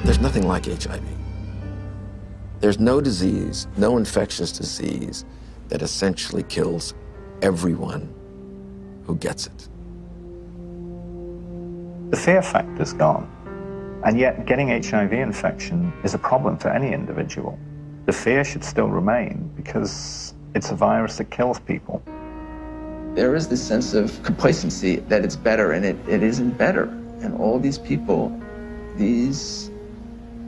There's nothing like HIV. There's no disease, no infectious disease that essentially kills everyone who gets it. The fear factor's gone, and yet getting HIV infection is a problem for any individual. The fear should still remain because it's a virus that kills people. There is this sense of complacency that it's better, and it isn't better. And all these people, these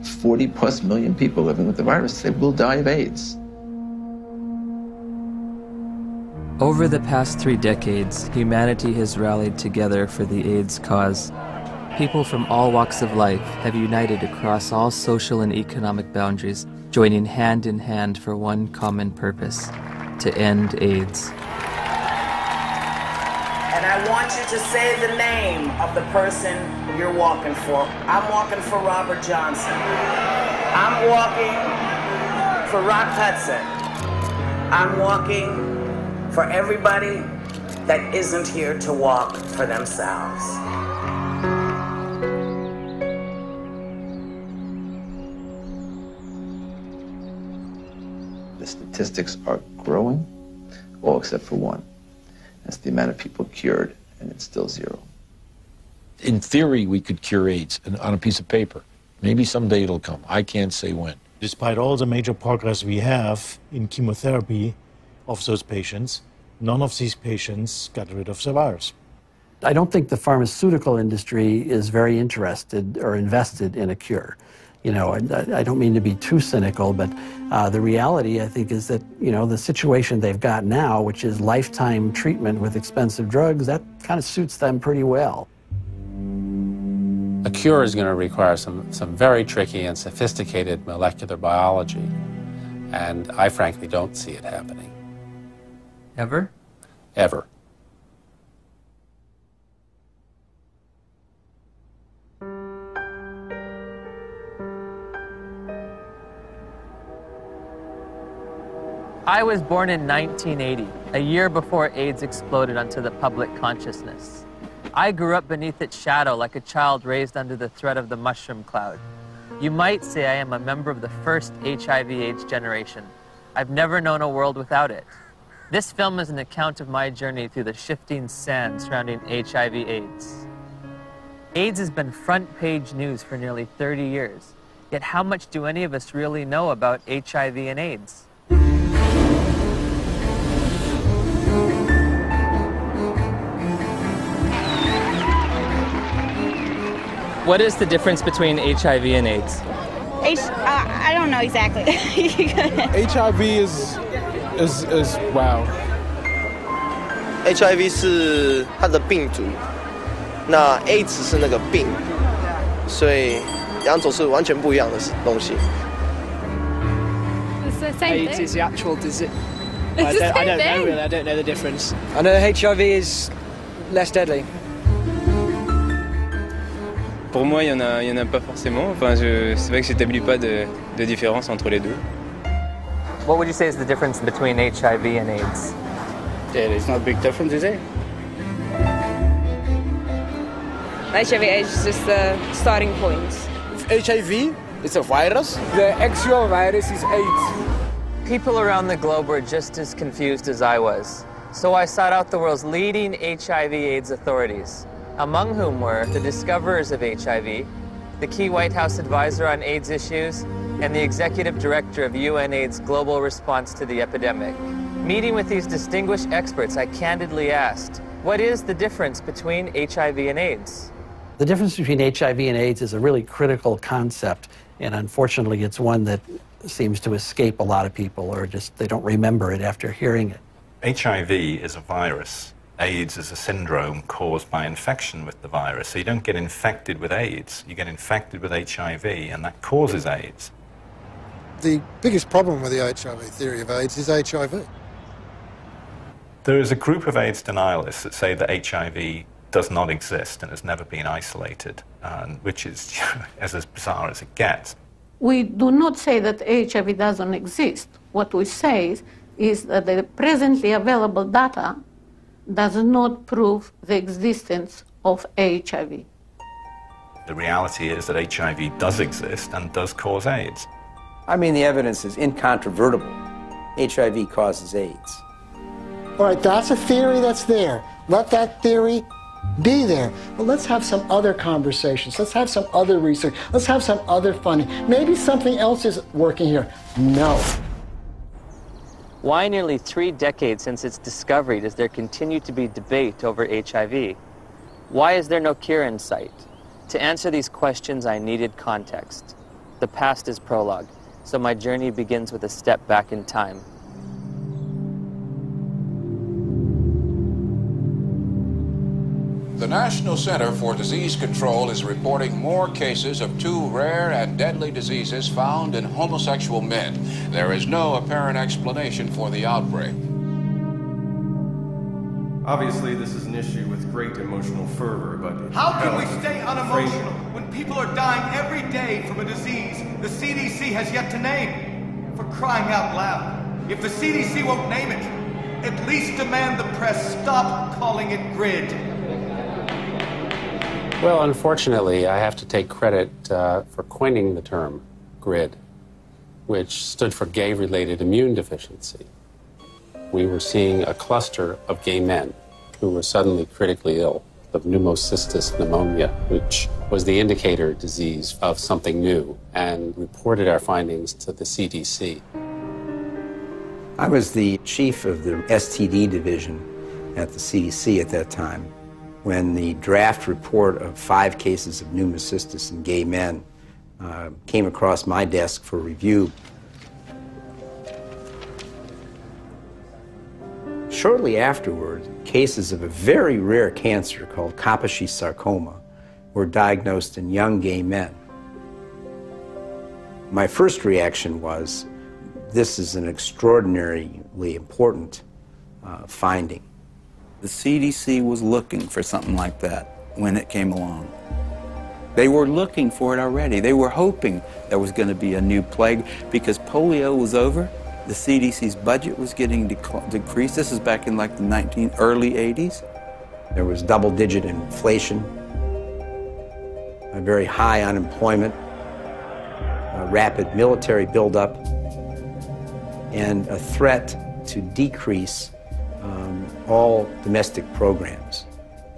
40+ million people living with the virus, they will die of AIDS. Over the past 3 decades, humanity has rallied together for the AIDS cause. People from all walks of life have united across all social and economic boundaries, joining hand in hand for one common purpose: to end AIDS. And I want you to say the name of the person you're walking for. I'm walking for Robert Johnson. I'm walking for Rock Hudson. I'm walking for everybody that isn't here to walk for themselves. The statistics are growing, all except for one. That's the amount of people cured, and it's still 0. In theory, we could cure AIDS on a piece of paper. Maybe someday it'll come. I can't say when. Despite all the major progress we have in chemotherapy of those patients, none of these patients got rid of the virus. I don't think the pharmaceutical industry is very interested or invested in a cure. You know, I don't mean to be too cynical, but the reality, I think, is that, you know, the situation they've got now, which is lifetime treatment with expensive drugs, that kind of suits them pretty well. A cure is going to require some very tricky and sophisticated molecular biology, and I frankly don't see it happening. Ever? Ever. I was born in 1980, a year before AIDS exploded onto the public consciousness. I grew up beneath its shadow like a child raised under the threat of the mushroom cloud. You might say I am a member of the first HIV/AIDS generation. I've never known a world without it. This film is an account of my journey through the shifting sand surrounding HIV/AIDS. AIDS has been front-page news for nearly 30 years. Yet how much do any of us really know about HIV and AIDS? What is the difference between HIV and AIDS? I don't know exactly. HIV is wow. HIV 是它的病毒，那 AIDS 是那个病，所以两种是完全不一样的东西。It's the same AIDS thing. is the actual disease. It's the same I don't know thing. really. I don't know the difference. I know HIV is less deadly. Pour moi, il y en a pas forcément. Enfin, c'est vrai que j'établis pas de différence entre les deux. What would you say is the difference between HIV and AIDS? Yeah, it's not a big difference, is it? HIV/AIDS is just the starting point. HIV is a virus. The actual virus is AIDS. People around the globe were just as confused as I was. So I sought out the world's leading HIV/AIDS authorities, among whom were the discoverers of HIV, the key White House advisor on AIDS issues, and the executive director of UNAIDS' global response to the epidemic. Meeting with these distinguished experts, I candidly asked, what is the difference between HIV and AIDS? The difference between HIV and AIDS is a really critical concept, and unfortunately it's one that seems to escape a lot of people, or just they don't remember it after hearing it. HIV is a virus. AIDS is a syndrome caused by infection with the virus. So you don't get infected with AIDS, you get infected with HIV, and that causes AIDS. The biggest problem with the HIV theory of AIDS is HIV. There is a group of AIDS denialists that say that HIV does not exist and has never been isolated, which is as bizarre as it gets. We do not say that HIV doesn't exist. What we say is that the presently available data does not prove the existence of HIV. The reality is that HIV does exist and does cause AIDS. I mean, the evidence is incontrovertible. HIV causes AIDS. All right, that's a theory that's there. Let that theory be there. But let's have some other conversations. Let's have some other research. Let's have some other funding. Maybe something else is working here. No. Why nearly 3 decades since its discovery does there continue to be debate over HIV? Why is there no cure in sight? To answer these questions, I needed context. The past is prologue, so my journey begins with a step back in time. The National Center for Disease Control is reporting more cases of 2 rare and deadly diseases found in homosexual men. There is no apparent explanation for the outbreak. Obviously, this is an issue with great emotional fervor, but... How can we stay unemotional when people are dying every day from a disease the CDC has yet to name? For crying out loud, if the CDC won't name it, at least demand the press stop calling it GRID. Well, unfortunately, I have to take credit for coining the term GRID, which stood for gay-related immune deficiency. We were seeing a cluster of gay men who were suddenly critically ill of pneumocystis pneumonia, which was the indicator disease of something new, and reported our findings to the CDC. I was the chief of the STD division at the CDC at that time when the draft report of 5 cases of pneumocystis in gay men came across my desk for review. Shortly afterward, cases of a very rare cancer called Kaposi sarcoma were diagnosed in young gay men. My first reaction was, this is an extraordinarily important finding. The CDC was looking for something like that when it came along. They were looking for it already. They were hoping there was going to be a new plague because polio was over. The CDC's budget was getting decreased. This is back in like the early 80s. There was double-digit inflation, a very high unemployment, a rapid military buildup, and a threat to decrease all domestic programs.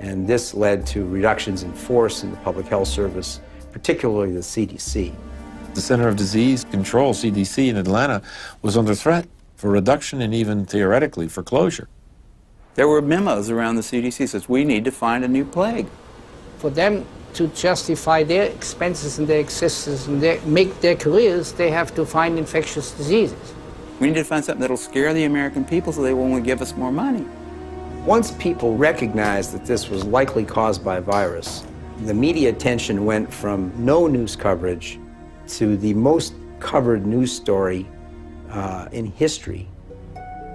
And this led to reductions in force in the Public Health Service, particularly the CDC. The Center of Disease Control, CDC, in Atlanta was under threat for reduction and even theoretically for closure. There were memos around the CDC that says, we need to find a new plague. For them to justify their expenses and their existence and make their careers, they have to find infectious diseases. We need to find something that'll scare the American people so they won't give us more money. Once people recognized that this was likely caused by a virus, the media attention went from no news coverage to the most covered news story in history.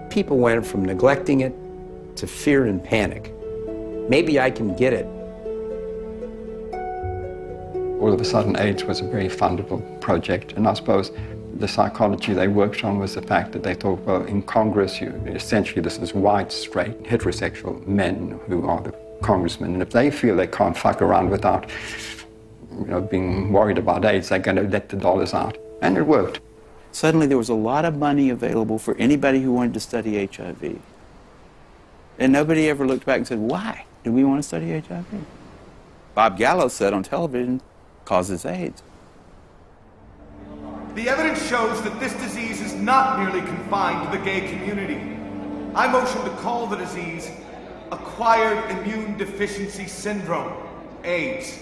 People went from neglecting it to fear and panic. Maybe I can get it. All of a sudden, AIDS was a very fundable project, and I suppose the psychology they worked on was the fact that they thought, well, in Congress, essentially this is white, straight, heterosexual men who are the congressmen, and if they feel they can't fuck around without being worried about AIDS, they're going to let the dollars out. And it worked. Suddenly there was a lot of money available for anybody who wanted to study HIV. And nobody ever looked back and said, why do we want to study HIV? Bob Gallo said on television, causes AIDS. The evidence shows that this disease is not merely confined to the gay community. I motion to call the disease Acquired Immune Deficiency Syndrome, AIDS.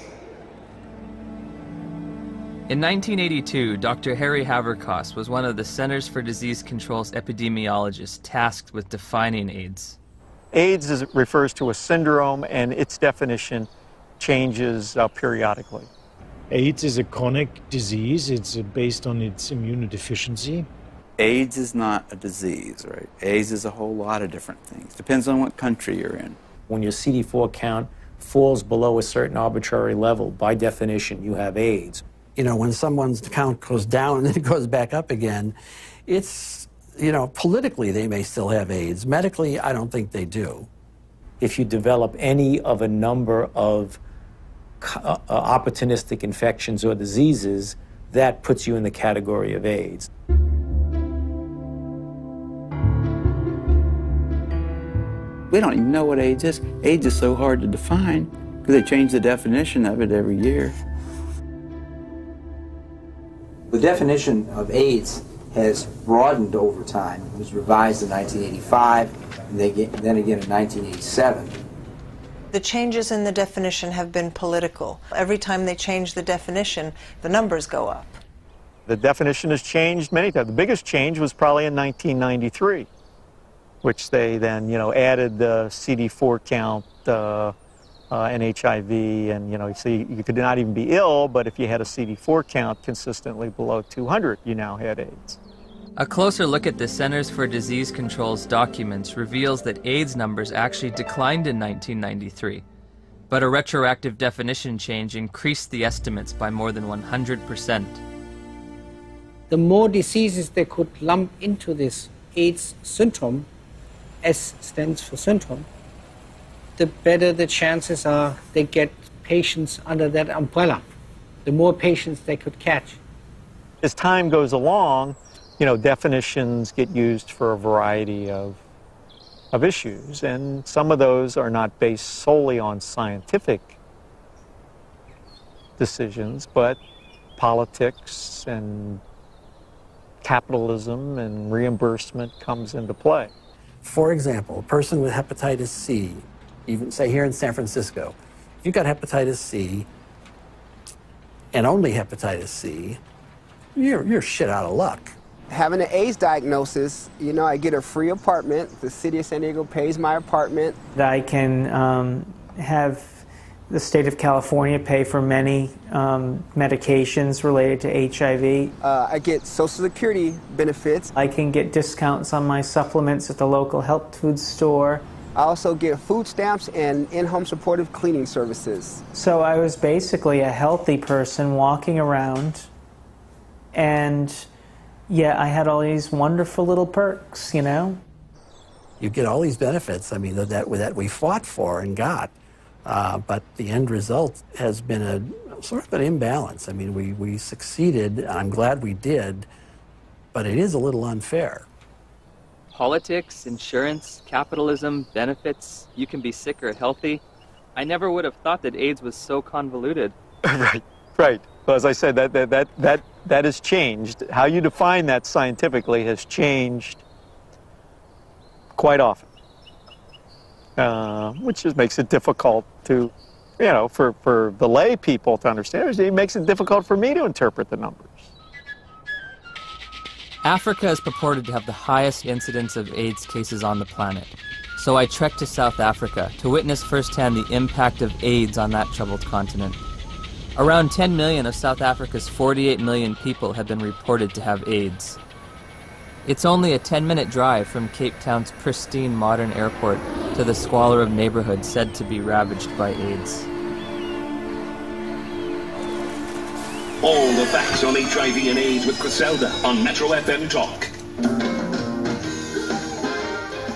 In 1982, Dr. Harry Haverkos was one of the Centers for Disease Control's epidemiologists tasked with defining AIDS. AIDS refers to a syndrome, and its definition changes periodically. AIDS is a chronic disease. It's based on its immunodeficiency. AIDS is not a disease, right? AIDS is a whole lot of different things. Depends on what country you're in. When your CD4 count falls below a certain arbitrary level, by definition, you have AIDS. You know, when someone's count goes down and then it goes back up again, it's, politically they may still have AIDS. Medically, I don't think they do. If you develop any of a number of opportunistic infections or diseases, that puts you in the category of AIDS. We don't even know what AIDS is. AIDS is so hard to define because they change the definition of it every year. The definition of AIDS has broadened over time. It was revised in 1985, and then again in 1987. The changes in the definition have been political. Every time they change the definition, the numbers go up. The definition has changed many times. The biggest change was probably in 1993, which they then, added the CD4 count and HIV, and, so you could not even be ill, but if you had a CD4 count consistently below 200, you now had AIDS. A closer look at the Centers for Disease Control's documents reveals that AIDS numbers actually declined in 1993, but a retroactive definition change increased the estimates by more than 100%. The more diseases they could lump into this AIDS syndrome, S stands for syndrome, the better the chances are they get patients under that umbrella, the more patients they could catch. As time goes along, definitions get used for a variety of issues, and some of those are not based solely on scientific decisions, but politics and capitalism and reimbursement comes into play. For example, a person with hepatitis C, even say here in San Francisco, if you've got hepatitis C and only hepatitis C, you're shit out of luck. Having an AIDS diagnosis, I get a free apartment. The city of San Diego pays my apartment. I can have the state of California pay for many medications related to HIV. I get Social Security benefits. I can get discounts on my supplements at the local health food store. I also get food stamps and in-home supportive cleaning services. So I was basically a healthy person walking around, and yeah, I had all these wonderful little perks, You get all these benefits, that we fought for and got. But the end result has been a sort of an imbalance. We succeeded, and I'm glad we did, but it is a little unfair. Politics, insurance, capitalism, benefits, you can be sick or healthy. I never would have thought that AIDS was so convoluted. Right. Well, as I said, that has changed. How you define that scientifically has changed quite often. Which just makes it difficult to, for the lay people to understand. It makes it difficult for me to interpret the numbers. Africa is purported to have the highest incidence of AIDS cases on the planet. So I trekked to South Africa to witness firsthand the impact of AIDS on that troubled continent. Around 10 million of South Africa's 48 million people have been reported to have AIDS. It's only a 10-minute drive from Cape Town's pristine modern airport to the squalor of neighborhoods said to be ravaged by AIDS. All the facts on HIV and AIDS with Griselda on Metro FM Talk.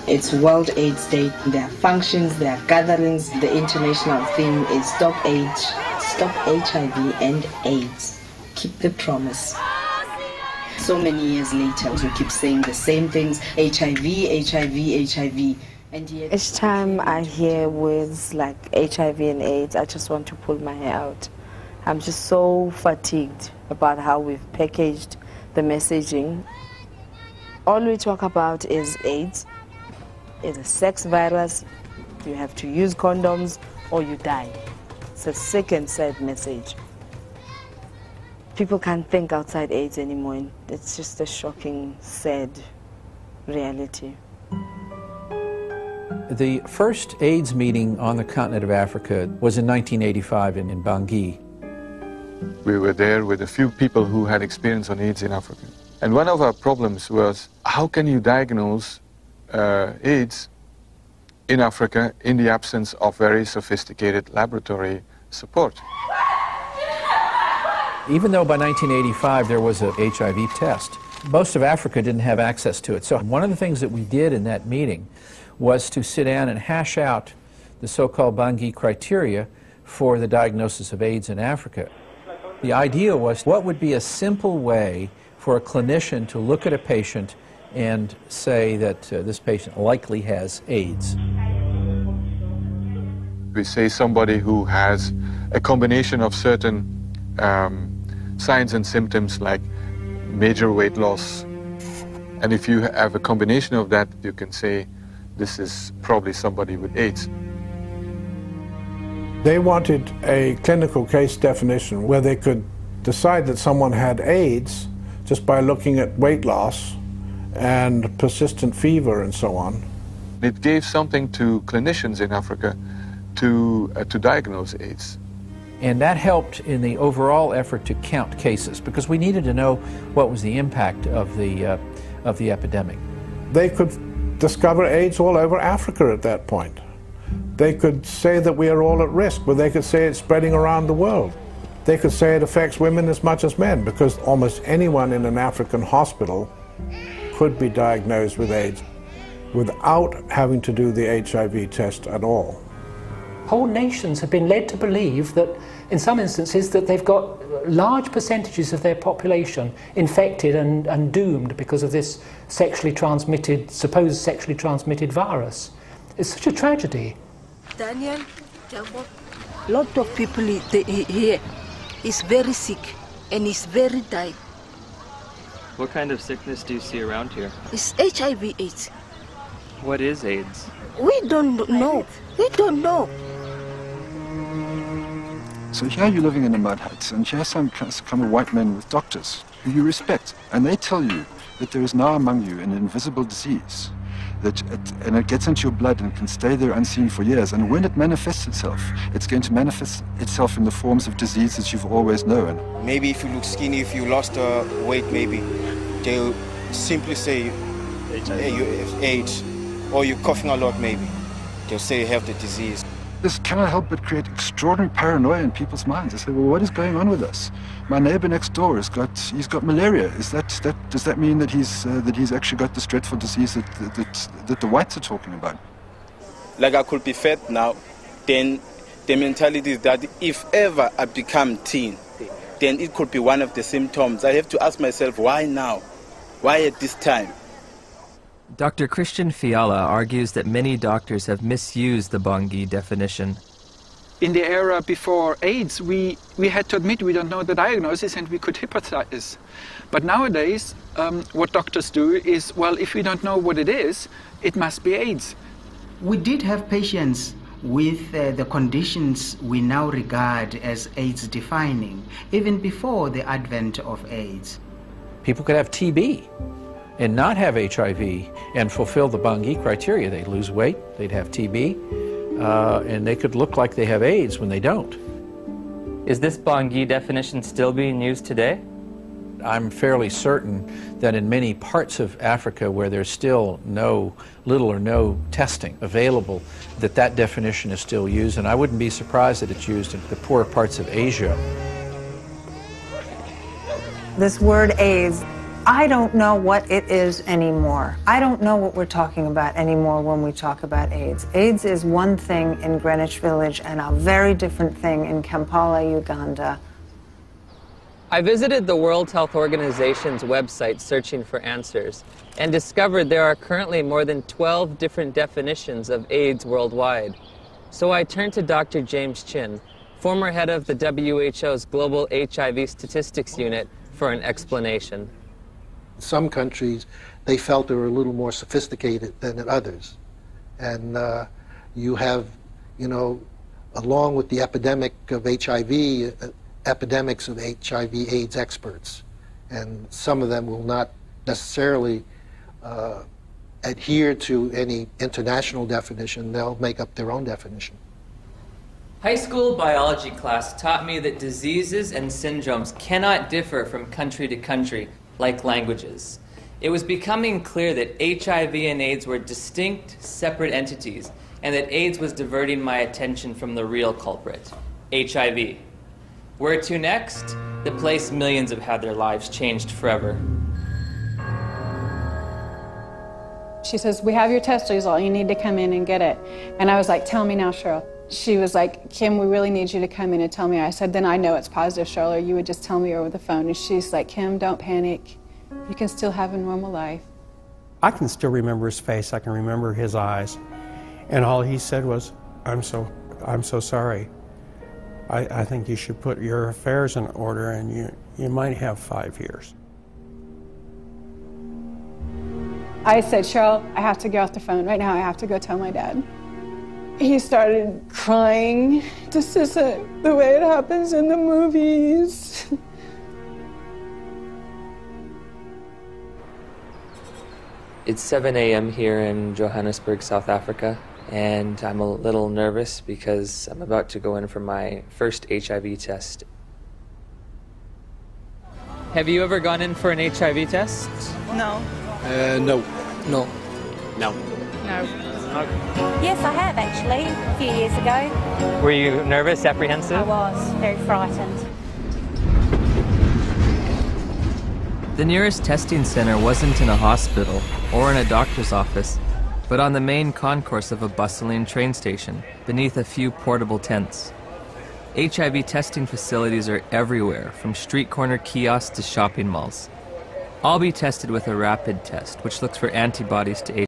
It's World AIDS Day. There are functions, there are gatherings. The international theme is Stop AIDS, Stop HIV and AIDS. Keep the promise. So many years later, we keep saying the same things, HIV, HIV, HIV. And yet, each time I hear words like HIV and AIDS, I just want to pull my hair out. I'm just so fatigued about how we've packaged the messaging. All we talk about is AIDS. It's a sex virus. You have to use condoms or you die. It's a sick and sad message. People can't think outside AIDS anymore. It's just a shocking, sad reality. The first AIDS meeting on the continent of Africa was in 1985 in Bangui. We were there with a few people who had experience on AIDS in Africa. And one of our problems was, how can you diagnose AIDS in Africa in the absence of very sophisticated laboratory support? Even though by 1985 there was a HIV test, most of Africa didn't have access to it. So one of the things that we did in that meeting was to sit down and hash out the so-called Bangui criteria for the diagnosis of AIDS in Africa. The idea was, what would be a simple way for a clinician to look at a patient and say that this patient likely has AIDS? We say somebody who has a combination of certain signs and symptoms like major weight loss. And if you have a combination of that, you can say this is probably somebody with AIDS. They wanted a clinical case definition where they could decide that someone had AIDS just by looking at weight loss and persistent fever and so on. It gave something to clinicians in Africa to diagnose AIDS. And that helped in the overall effort to count cases, because we needed to know what was the impact of the epidemic. They could discover AIDS all over Africa at that point. They could say that we are all at risk, but they could say it's spreading around the world. They could say it affects women as much as men, because almost anyone in an African hospital could be diagnosed with AIDS without having to do the HIV test at all. Whole nations have been led to believe that, in some instances, that they've got large percentages of their population infected and doomed because of this supposed sexually transmitted virus. It's such a tragedy. Daniel, a lot of people here is very sick and is very dying. What kind of sickness do you see around here? It's HIV/AIDS. What is AIDS? We don't know. We don't know. So here you're living in a mud hut, and here come a white men with doctors who you respect, and they tell you that there is now among you an invisible disease, and it gets into your blood and can stay there unseen for years, and when it manifests itself, it's going to manifest itself in the forms of diseases you've always known. Maybe if you look skinny, if you lost weight, maybe they'll simply say hey, you have AIDS, or you're coughing a lot, maybe they'll say you have the disease. This cannot help but create extraordinary paranoia in people's minds. They say, well, what is going on with us? My neighbor next door he's got malaria. Does that mean that he's actually got this dreadful disease that the whites are talking about? Like I could be fat now, then the mentality is that if ever I become teen, then it could be one of the symptoms. I have to ask myself, why now? Why at this time? Dr. Christian Fiala argues that many doctors have misused the Bangui definition. In the era before AIDS, we had to admit we don't know the diagnosis and we could hypothesize. But nowadays, what doctors do is, well, if we don't know what it is, it must be AIDS. We did have patients with the conditions we now regard as AIDS defining, even before the advent of AIDS. People could have TB and not have HIV and fulfill the Bangui criteria. They'd lose weight, they'd have TB, and they could look like they have AIDS when they don't. Is this Bangui definition still being used today? I'm fairly certain that in many parts of Africa where there's still little or no testing available, that definition is still used, and I wouldn't be surprised that it's used in the poorer parts of Asia. This word AIDS, I don't know what it is anymore. I don't know what we're talking about anymore when we talk about AIDS. AIDS is one thing in Greenwich Village and a very different thing in Kampala, Uganda. I visited the World Health Organization's website searching for answers and discovered there are currently more than 12 different definitions of AIDS worldwide. So I turned to Dr. James Chin, former head of the WHO's Global HIV Statistics Unit, for an explanation. In some countries, they felt they were a little more sophisticated than in others. And you have, along with the epidemic of HIV, epidemics of HIV/AIDS experts. And some of them will not necessarily adhere to any international definition. They'll make up their own definition. High school biology class taught me that diseases and syndromes cannot differ from country to country like languages. It was becoming clear that HIV and AIDS were distinct, separate entities, and that AIDS was diverting my attention from the real culprit, HIV. Where to next? The place millions have had their lives changed forever. She says, we have your test result, you need to come in and get it. And I was like, tell me now, Cheryl. she was like, Kim, we really need you to come in and tell me. I said, then I know it's positive, Charlotte. You would just tell me over the phone. And she's like, Kim, don't panic. You can still have a normal life. I can still remember his face. I can remember his eyes. And all he said was, I'm so sorry. I think you should put your affairs in order, and you might have 5 years. I said, Cheryl, I have to get off the phone right now. I have to go tell my dad. He started crying. This isn't the way it happens in the movies. It's 7 a.m. here in Johannesburg, South Africa, and I'm a little nervous because I'm about to go in for my first HIV test. Have you ever gone in for an HIV test? No. No. No. No. No. Yes, I have actually, a few years ago. Were you nervous, apprehensive? I was very frightened. The nearest testing center wasn't in a hospital or in a doctor's office, but on the main concourse of a bustling train station, beneath a few portable tents. HIV testing facilities are everywhere, from street corner kiosks to shopping malls. I'll be tested with a rapid test, which looks for antibodies to HIV.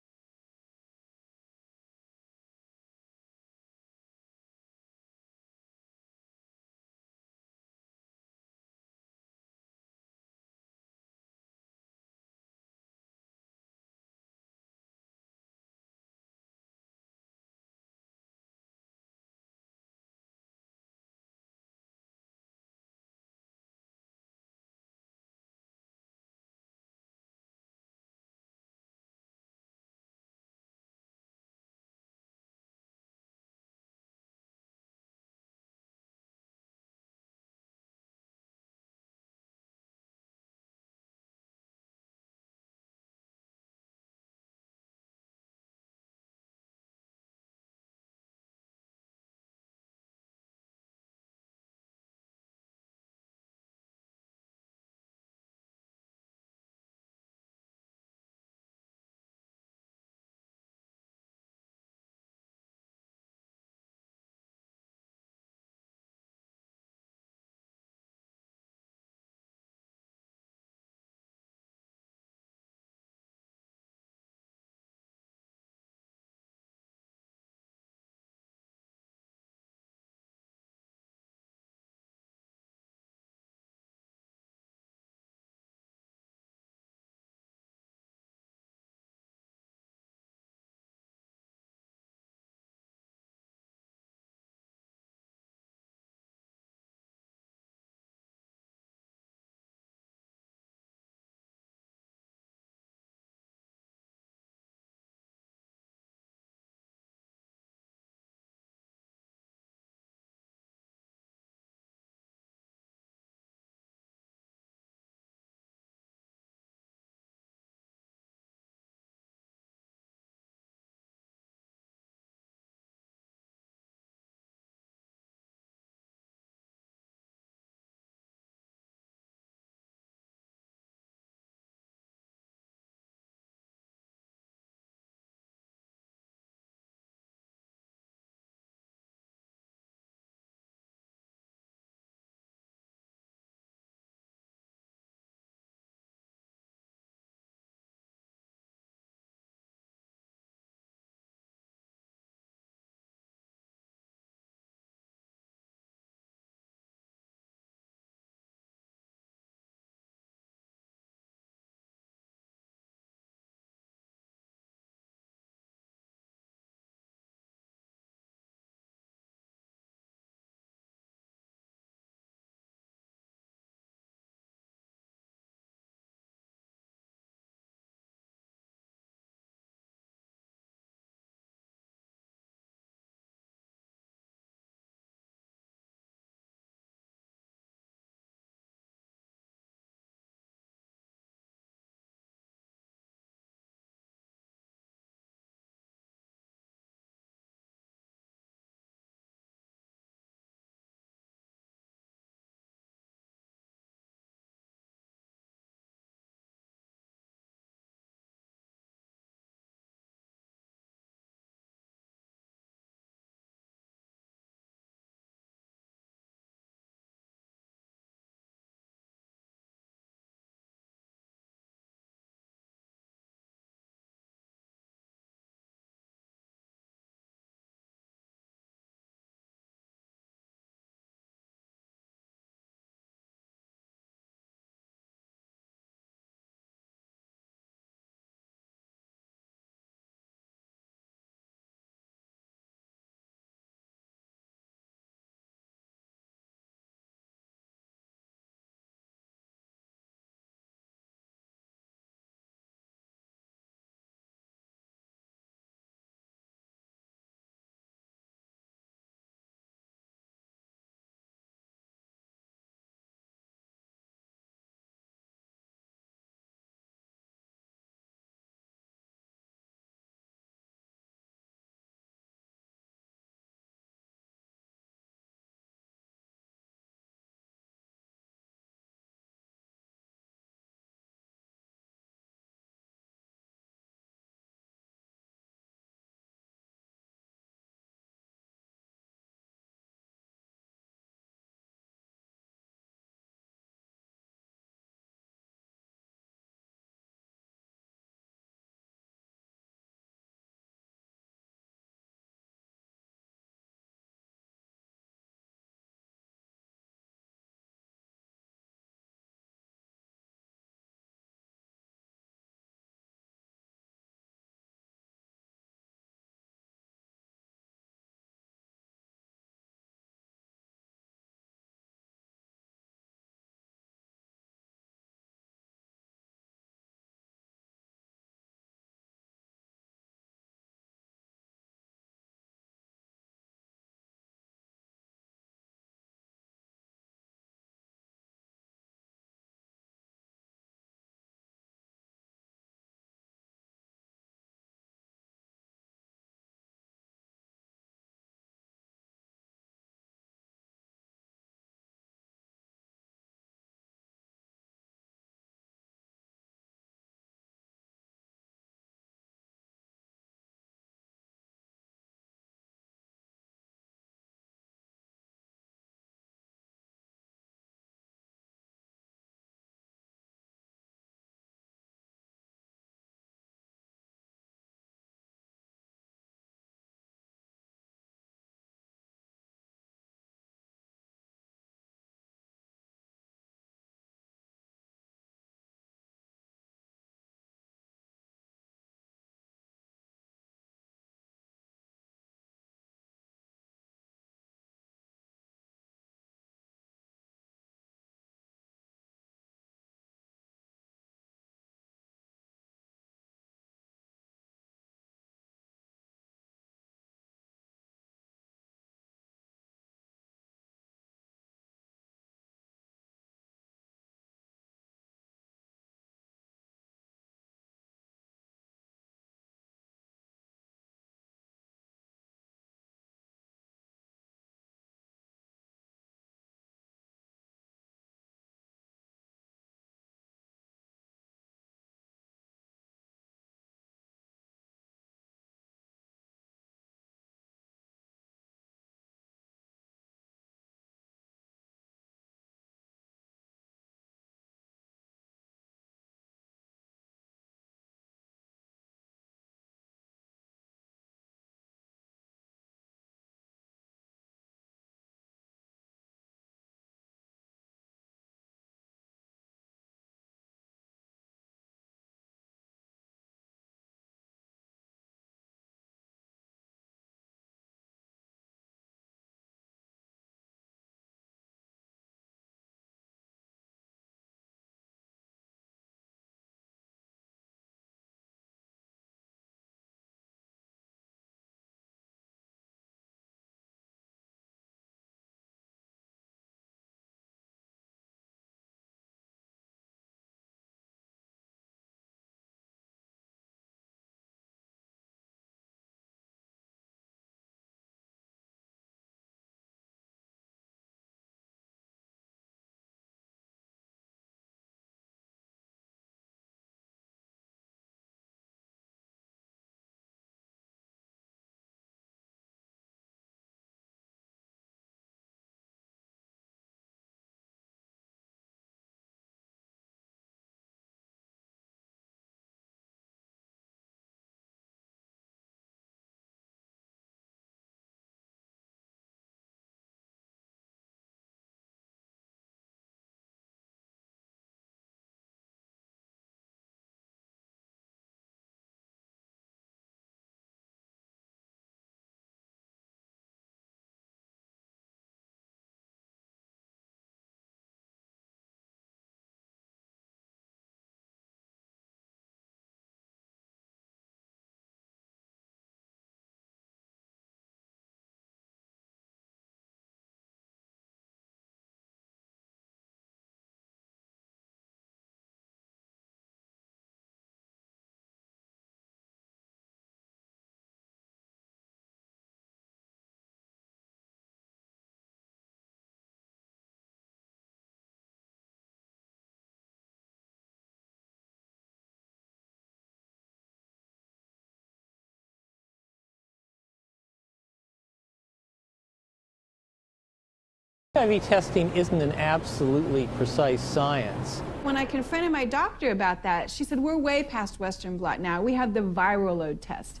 HIV testing isn't an absolutely precise science. When I confronted my doctor about that, she said, we're way past Western blot now. We have the viral load test.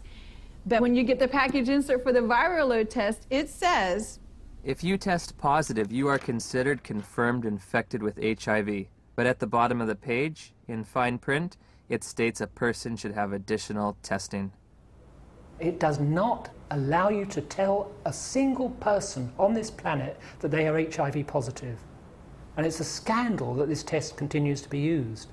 But when you get the package insert for the viral load test, it says, if you test positive, you are considered confirmed infected with HIV. But at the bottom of the page, in fine print, it states a person should have additional testing. It does not allow you to tell a single person on this planet that they are HIV positive. And it's a scandal that this test continues to be used.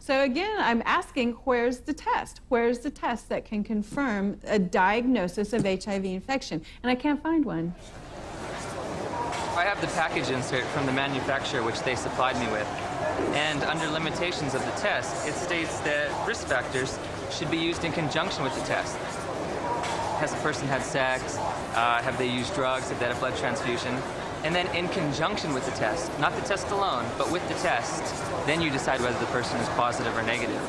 So again, I'm asking, where's the test? Where's the test that can confirm a diagnosis of HIV infection? And I can't find one. I have the package insert from the manufacturer which they supplied me with. And under limitations of the test, it states that risk factors should be used in conjunction with the test. Has a person had sex? Have they used drugs? Have they had a blood transfusion? And then in conjunction with the test, not the test alone, but with the test, then you decide whether the person is positive or negative.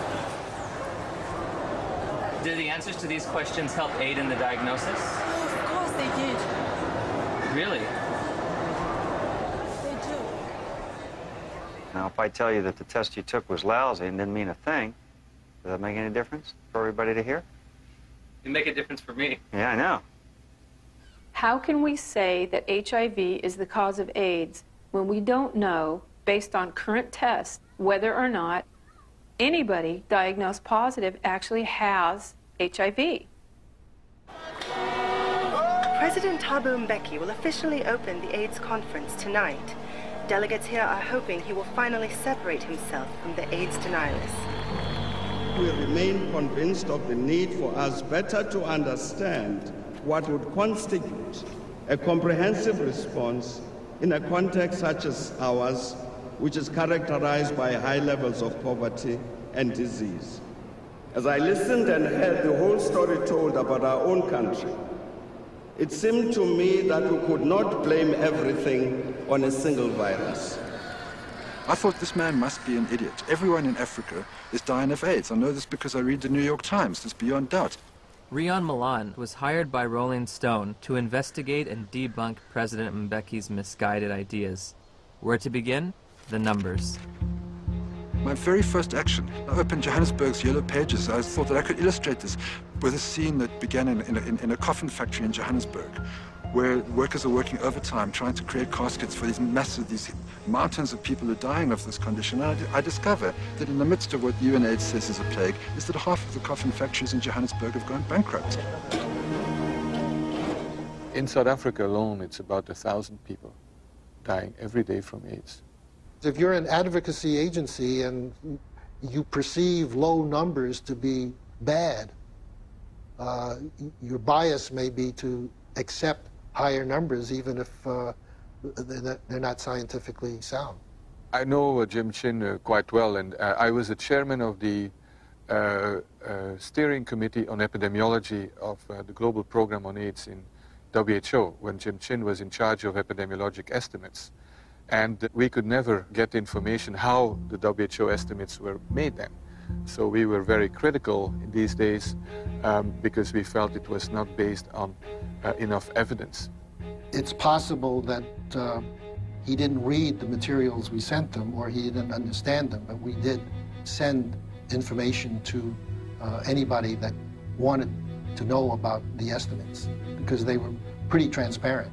Do the answers to these questions help aid in the diagnosis? Oh, of course they did. Really? They do. Now, if I tell you that the test you took was lousy and didn't mean a thing, does that make any difference for everybody to hear? It'd make a difference for me. Yeah, I know. How can we say that HIV is the cause of AIDS when we don't know, based on current tests, whether or not anybody diagnosed positive actually has HIV? President Thabo Mbeki will officially open the AIDS conference tonight. Delegates here are hoping he will finally separate himself from the AIDS denialists. We remain convinced of the need for us better to understand what would constitute a comprehensive response in a context such as ours, which is characterized by high levels of poverty and disease. As I listened and heard the whole story told about our own country, it seemed to me that we could not blame everything on a single virus. I thought this man must be an idiot. Everyone in Africa is dying of AIDS. I know this because I read the New York Times. It's beyond doubt. Rion Milan was hired by Rolling Stone to investigate and debunk President Mbeki's misguided ideas. Where to begin? The numbers. My very first action, I opened Johannesburg's Yellow Pages. I thought that I could illustrate this with a scene that began in a coffin factory in Johannesburg, where workers are working overtime trying to create caskets for these mountains of people who are dying of this condition. And I discover that in the midst of what UNAIDS says is a plague, is that half of the coffin factories in Johannesburg have gone bankrupt. In South Africa alone, it's about 1,000 people dying every day from AIDS. If you're an advocacy agency and you perceive low numbers to be bad, your bias may be to accept higher numbers even if they're not scientifically sound. I know Jim Chin quite well, and I was the chairman of the steering committee on epidemiology of the global program on AIDS in WHO when Jim Chin was in charge of epidemiologic estimates. And we could never get information how the WHO estimates were made then. So we were very critical in these days because we felt it was not based on enough evidence. It's possible that he didn't read the materials we sent him or he didn't understand them, but we did send information to anybody that wanted to know about the estimates because they were pretty transparent.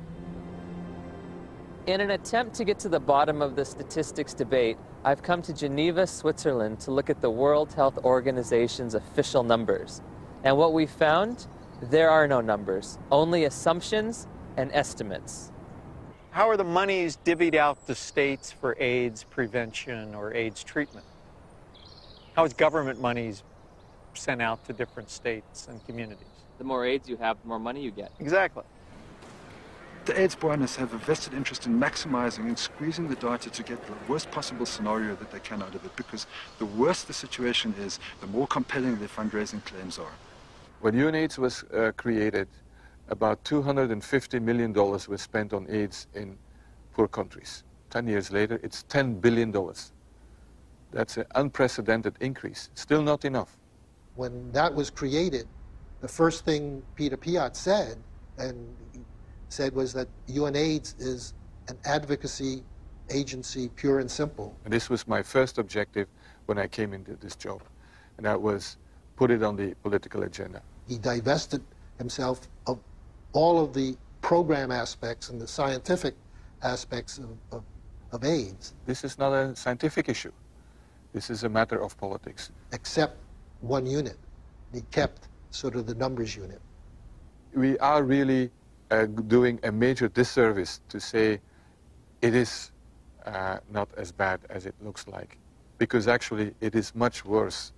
In an attempt to get to the bottom of the statistics debate, I've come to Geneva, Switzerland to look at the World Health Organization's official numbers. And what we found, there are no numbers, only assumptions and estimates. How are the monies divvied out to states for AIDS prevention or AIDS treatment? How is government monies sent out to different states and communities? The more AIDS you have, the more money you get. Exactly. The AIDS buoyaners have a vested interest in maximizing and squeezing the data to get the worst possible scenario that they can out of it, because the worse the situation is, the more compelling their fundraising claims are. When UNAIDS was created, about $250 million was spent on AIDS in poor countries. 10 years later, it's $10 billion. That's an unprecedented increase. Still not enough. When that was created, the first thing Peter Piot said was that UNAIDS is an advocacy agency, pure and simple. And this was my first objective when I came into this job, and that was put it on the political agenda. He divested himself of all of the program aspects and the scientific aspects of AIDS. This is not a scientific issue. This is a matter of politics. Except one unit. He kept sort of the numbers unit. We are really doing a major disservice to say it is not as bad as it looks like, because actually it is much worse.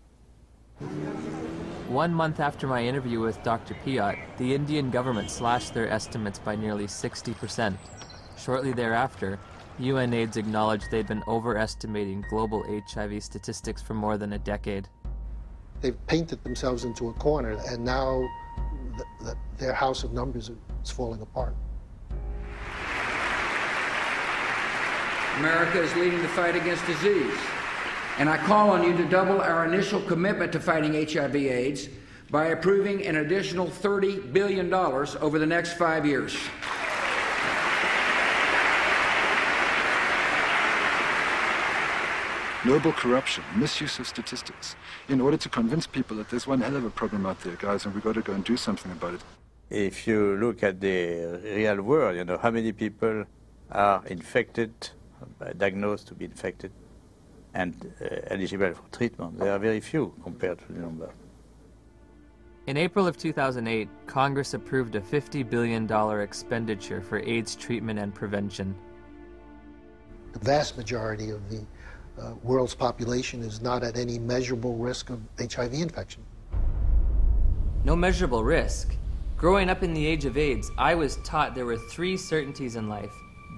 1 month after my interview with Dr. Piot, the Indian government slashed their estimates by nearly 60%. Shortly thereafter, UNAIDS acknowledged they'd been overestimating global HIV statistics for more than a decade. They've painted themselves into a corner, and now their house of numbers is falling apart. America is leading the fight against disease, and I call on you to double our initial commitment to fighting HIV/AIDS by approving an additional $30 billion over the next 5 years. Noble corruption, misuse of statistics, in order to convince people that there's one hell of a problem out there, guys, and we've got to go and do something about it. If you look at the real world, you know, how many people are infected, diagnosed to be infected, and eligible for treatment? There are very few compared to the number. In April of 2008, Congress approved a $50 billion expenditure for AIDS treatment and prevention. The vast majority of the world's population is not at any measurable risk of HIV infection. No measurable risk. Growing up in the age of AIDS, I was taught there were 3 certainties in life: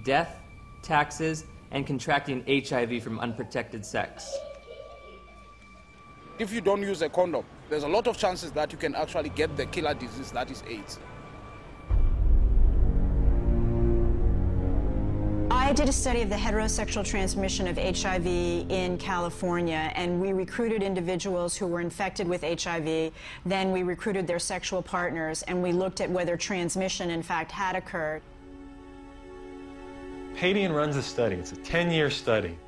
death, taxes, and contracting HIV from unprotected sex. If you don't use a condom, there's a lot of chances that you can actually get the killer disease that is AIDS. I did a study of the heterosexual transmission of HIV in California, and we recruited individuals who were infected with HIV. Then we recruited their sexual partners, and we looked at whether transmission, in fact, had occurred. Padian runs a study. It's a 10-year study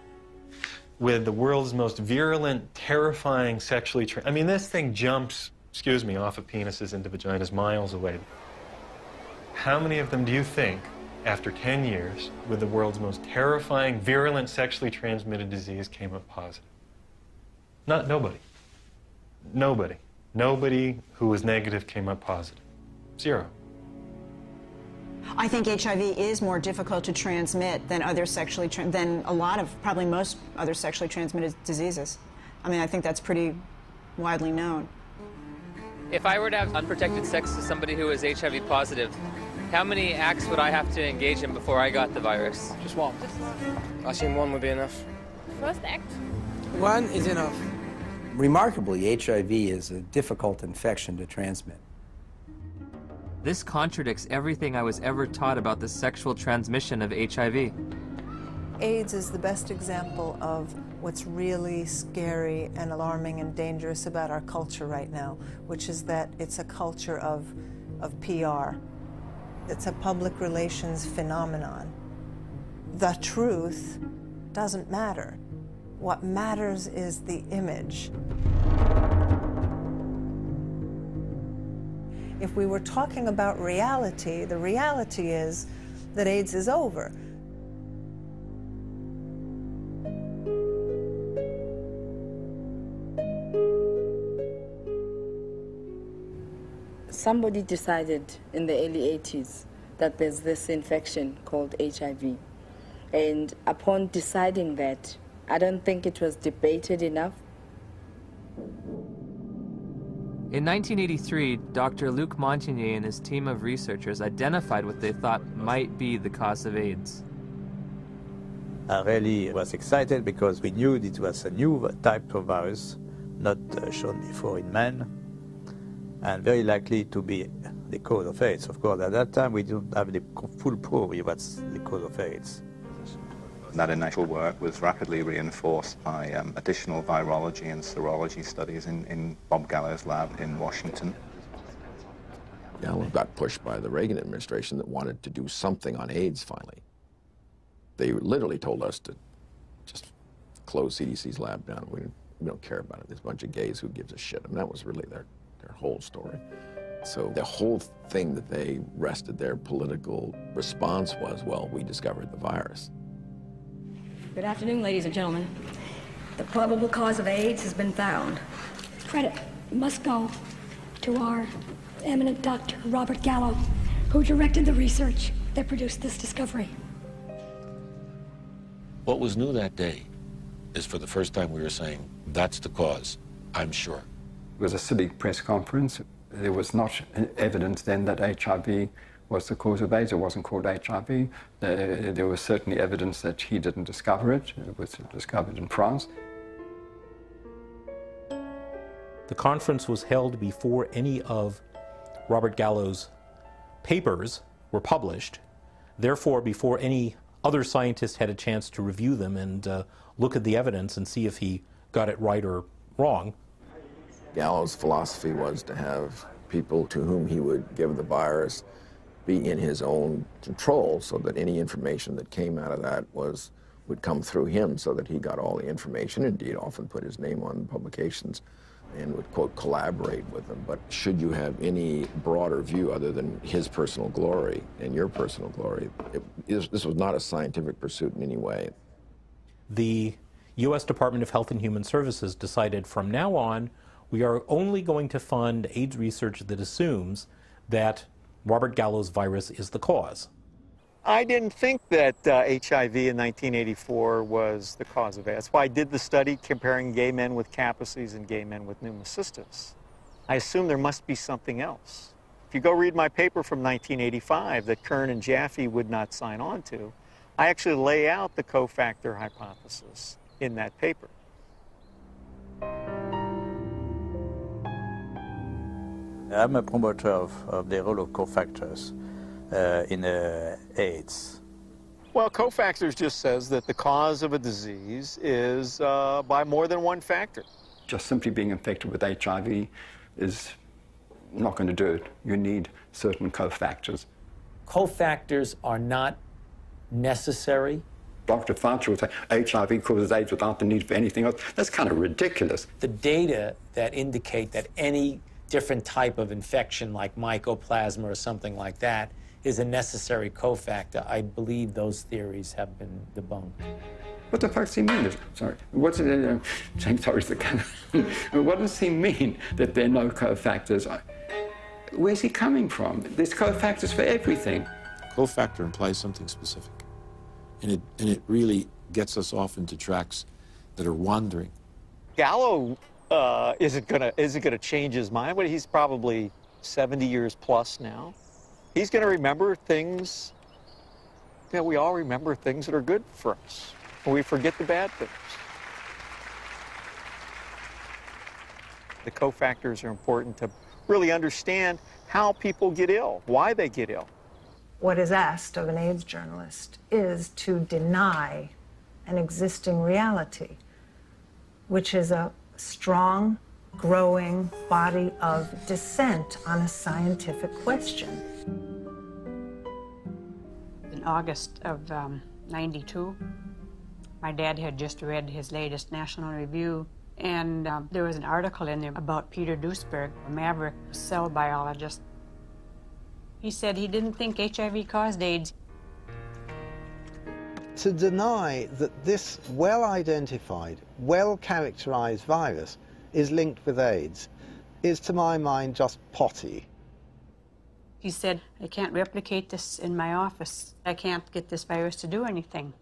with the world's most virulent, terrifying sexually... I mean, this thing jumps, off of penises into vaginas miles away. How many of them do you think, after 10 years, with the world's most terrifying, virulent, sexually transmitted disease, came up positive? Nobody. Nobody. Nobody who was negative came up positive. 0. I think HIV is more difficult to transmit than probably most other sexually transmitted diseases. I mean, I think that's pretty widely known. If I were to have unprotected sex with somebody who is HIV positive, how many acts would I have to engage in before I got the virus? Just one. I assume one would be enough. First act? One is enough. Remarkably, HIV is a difficult infection to transmit. This contradicts everything I was ever taught about the sexual transmission of HIV. AIDS is the best example of what's really scary and alarming and dangerous about our culture right now, which is that it's a culture of PR. It's a public relations phenomenon. The truth doesn't matter. What matters is the image. If we were talking about reality, the reality is that AIDS is over. Somebody decided in the early 80s that there's this infection called HIV. And upon deciding that, I don't think it was debated enough. In 1983, Dr. Luc Montagnier and his team of researchers identified what they thought might be the cause of AIDS. I really was excited because we knew it was a new type of virus, not shown before in men, and very likely to be the cause of AIDS. Of course, at that time, we didn't have the full proof of what's the cause of AIDS. That initial work was rapidly reinforced by additional virology and serology studies in Bob Gallo's lab in Washington. Gallo got pushed by the Reagan administration that wanted to do something on AIDS finally. They literally told us to just close CDC's lab down. We don't care about it. There's a bunch of gays, who gives a shit? I mean, that was really their whole story. So the whole thing that they rested their political response was, well, we discovered the virus. Good afternoon, ladies and gentlemen. The probable cause of AIDS has been found. Credit must go to our eminent Dr. Robert Gallo, who directed the research that produced this discovery. What was new that day is for the first time we were saying, that's the cause, I'm sure. It was a silly press conference. There was not evidence then that HIV was the cause of AIDS. It wasn't called HIV. There was certainly evidence that he didn't discover it. It was discovered in France. The conference was held before any of Robert Gallo's papers were published, therefore before any other scientists had a chance to review them and look at the evidence and see if he got it right or wrong. Gallo's philosophy was to have people to whom he would give the virus be in his own control, so that any information that came out of that would come through him, so that he got all the information. Indeed, often put his name on publications and would, quote, collaborate with them. But should you have any broader view other than his personal glory and your personal glory, this was not a scientific pursuit in any way. The U.S. Department of Health and Human Services decided from now on, we are only going to fund AIDS research that assumes that Robert Gallo's virus is the cause. I didn't think that HIV in 1984 was the cause of AIDS. That's why I did the study comparing gay men with Kaposi's and gay men with pneumocystis. I assume there must be something else. If you go read my paper from 1985 that Kern and Jaffe would not sign on to, I actually lay out the cofactor hypothesis in that paper. I'm a promoter of the role of cofactors in AIDS. Well, cofactors just says that the cause of a disease is by more than one factor. Just simply being infected with HIV is not going to do it. You need certain cofactors. Cofactors are not necessary. Dr. Fauci would say HIV causes AIDS without the need for anything else. That's kind of ridiculous. The data that indicate that any different type of infection like mycoplasma or something like that is a necessary cofactor, I believe those theories have been debunked. What the fuck does he mean? Sorry. What's it? Sorry, what does he mean that there are no cofactors? Where's he coming from? There's cofactors for everything. Cofactor implies something specific. And it really gets us off into tracks that are wandering. Gallo isn't gonna change his mind, but he's probably 70 years plus now. He's gonna remember things. Yeah, we all remember things that are good for us, and we forget the bad things. The cofactors are important to really understand how people get ill, why they get ill. What is asked of an AIDS journalist is to deny an existing reality, which is a strong, growing body of dissent on a scientific question. In August of '92, my dad had just read his latest National Review, and there was an article in there about Peter Duesberg, a maverick cell biologist. He said he didn't think HIV caused AIDS. To deny that this well-identified, well-characterized virus is linked with AIDS is, to my mind, just potty. He said, I can't replicate this in my office. I can't get this virus to do anything.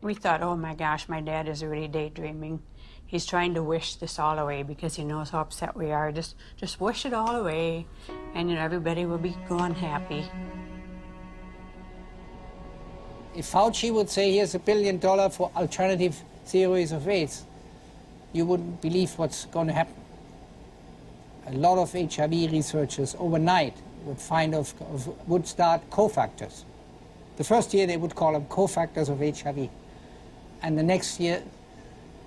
We thought, oh my gosh, my dad is already daydreaming. He's trying to wish this all away because he knows how upset we are. Just wish it all away, and everybody will be gone happy. If Fauci would say, here's $1 billion for alternative theories of AIDS, you wouldn't believe what's going to happen. A lot of HIV researchers overnight would would start cofactors. The first year they would call them cofactors of HIV. And the next year,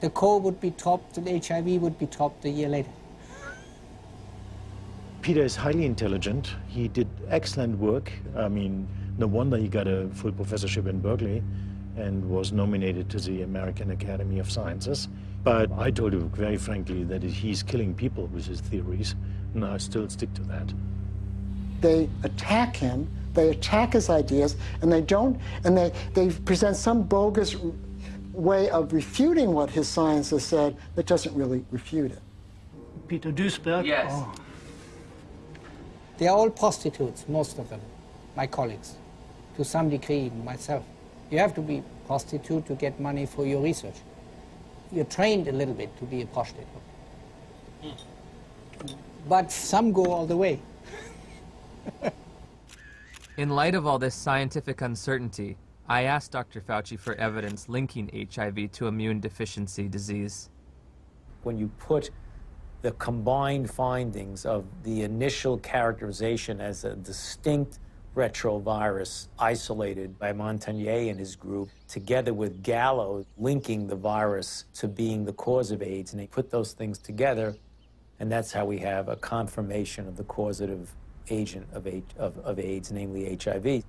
the co would be topped and HIV would be topped a year later. Peter is highly intelligent. He did excellent work. I mean, no wonder he got a full professorship in Berkeley. and was nominated to the American Academy of Sciences. But I told you very frankly that he's killing people with his theories, and I still stick to that. They attack him, they attack his ideas, and they present some bogus way of refuting what his science has said that doesn't really refute it. Peter Duisberg? Yes. Oh. They are all prostitutes, most of them, my colleagues, to some degree, myself. You have to be a prostitute to get money for your research. You're trained a little bit to be a prostitute. But some go all the way. In light of all this scientific uncertainty, I asked Dr. Fauci for evidence linking HIV to immune deficiency disease. When you put the combined findings of the initial characterization as a distinct retrovirus isolated by Montagnier and his group, together with Gallo linking the virus to being the cause of AIDS, and they put those things together, and that's how we have a confirmation of the causative agent of AIDS, namely HIV.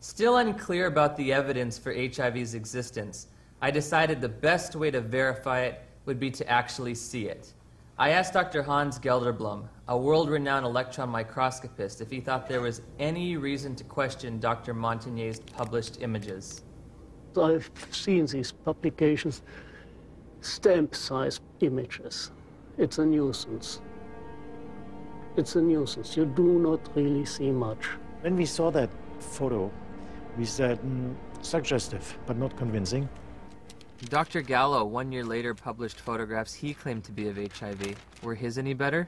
Still unclear about the evidence for HIV's existence, I decided the best way to verify it would be to actually see it. I asked Dr. Hans Gelderblum, a world-renowned electron microscopist, if he thought there was any reason to question Dr. Montagnier's published images. I've seen these publications, stamp-size images. It's a nuisance. It's a nuisance. You do not really see much. When we saw that photo, we said, suggestive, but not convincing. Dr. Gallo, 1 year later, published photographs he claimed to be of HIV. Were his any better?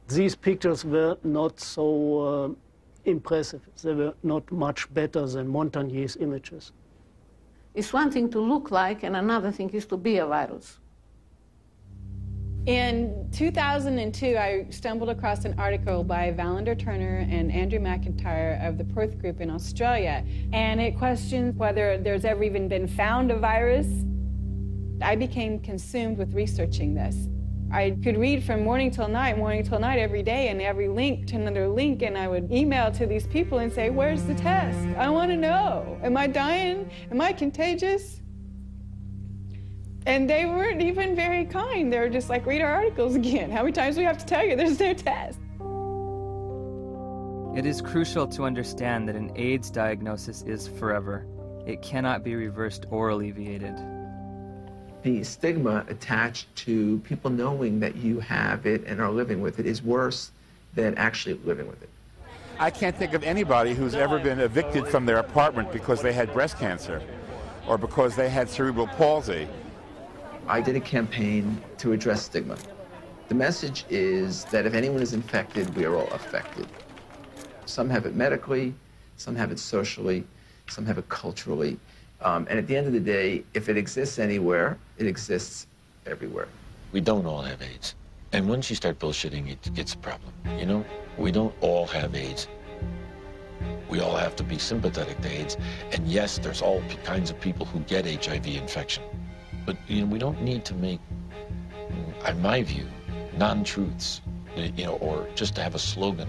These pictures were not so impressive. They were not much better than Montagnier's images. It's one thing to look like, and another thing is to be a virus. In 2002, I stumbled across an article by Valander Turner and Andrew McIntyre of the Perth Group in Australia, and it questioned whether there's ever even been found a virus. I became consumed with researching this. I could read from morning till night every day, and every link to another link, and I would email to these people and say, where's the test? I want to know. Am I dying? Am I contagious? And they weren't even very kind. They were just like, read our articles again. How many times do we have to tell you there's no test? It is crucial to understand that an AIDS diagnosis is forever. It cannot be reversed or alleviated. The stigma attached to people knowing that you have it and are living with it is worse than actually living with it. I can't think of anybody who's ever been evicted from their apartment because they had breast cancer or because they had cerebral palsy. I did a campaign to address stigma. The message is that if anyone is infected, we are all affected. Some have it medically, some have it socially, some have it culturally. And at the end of the day, if it exists anywhere, it exists everywhere. We don't all have AIDS. And once you start bullshitting, it's a problem. You know, we don't all have AIDS. We all have to be sympathetic to AIDS. And yes, there's all kinds of people who get HIV infection. But you know, we don't need to make, in my view, non-truths, you know, or just to have a slogan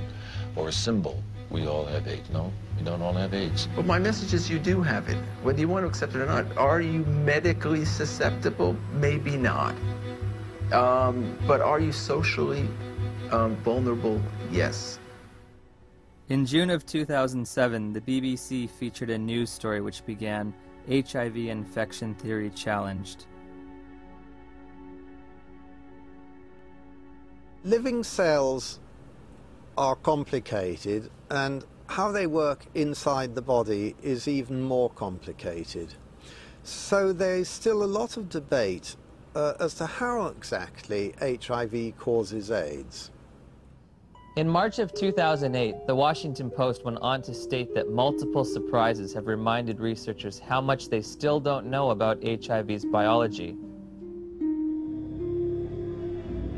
or a symbol. We all have AIDS. No, we don't all have AIDS. But my message is you do have it, whether you want to accept it or not. Are you medically susceptible? Maybe not. But are you socially vulnerable? Yes. In June of 2007, the BBC featured a news story which began, HIV infection theory challenged. Living cells are complicated, and how they work inside the body is even more complicated. So there's still a lot of debate as to how exactly HIV causes AIDS. In March of 2008, the Washington Post went on to state that multiple surprises have reminded researchers how much they still don't know about HIV's biology.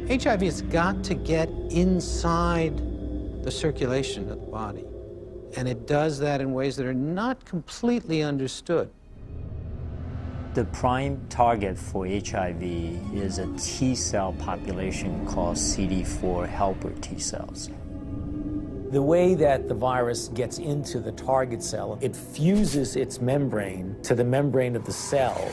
HIV has got to get inside the circulation of the body, and it does that in ways that are not completely understood. The prime target for HIV is a T cell population called CD4 helper T cells. The way that the virus gets into the target cell, it fuses its membrane to the membrane of the cell.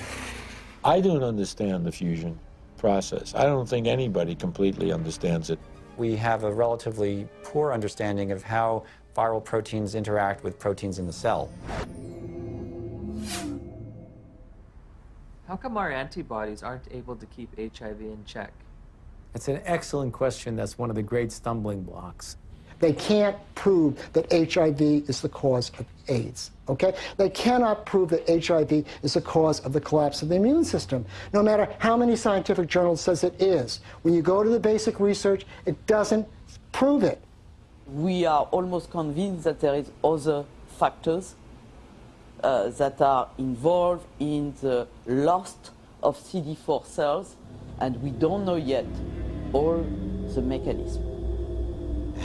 I don't understand the fusion process. I don't think anybody completely understands it. We have a relatively poor understanding of how viral proteins interact with proteins in the cell. How come our antibodies aren't able to keep HIV in check? It's an excellent question. That's one of the great stumbling blocks. They can't prove that HIV is the cause of AIDS, okay? They cannot prove that HIV is the cause of the collapse of the immune system, no matter how many scientific journals says it is. When you go to the basic research, it doesn't prove it. We are almost convinced that there is other factors that are involved in the loss of CD4 cells, and we don't know yet all the mechanism.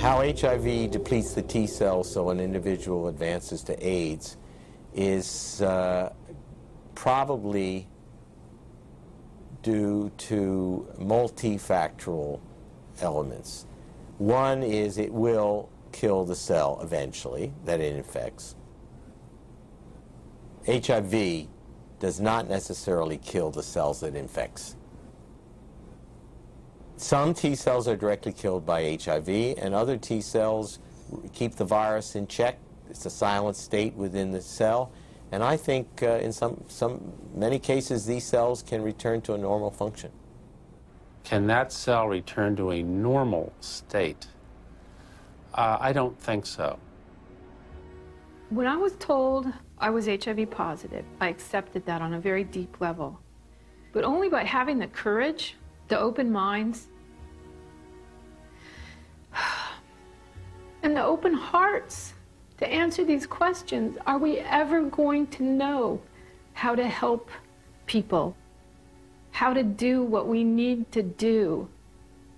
How HIV depletes the T cells so an individual advances to AIDS is probably due to multifactorial elements. One is it will kill the cell eventually that it infects. HIV does not necessarily kill the cells that it infects. Some T cells are directly killed by HIV, and other T cells keep the virus in check. It's a silent state within the cell, and I think in many cases these cells can return to a normal function. Can that cell return to a normal state? I don't think so. When I was told I was HIV positive, I accepted that on a very deep level. But only by having the courage, the open minds, and the open hearts to answer these questions are we ever going to know how to help people, how to do what we need to do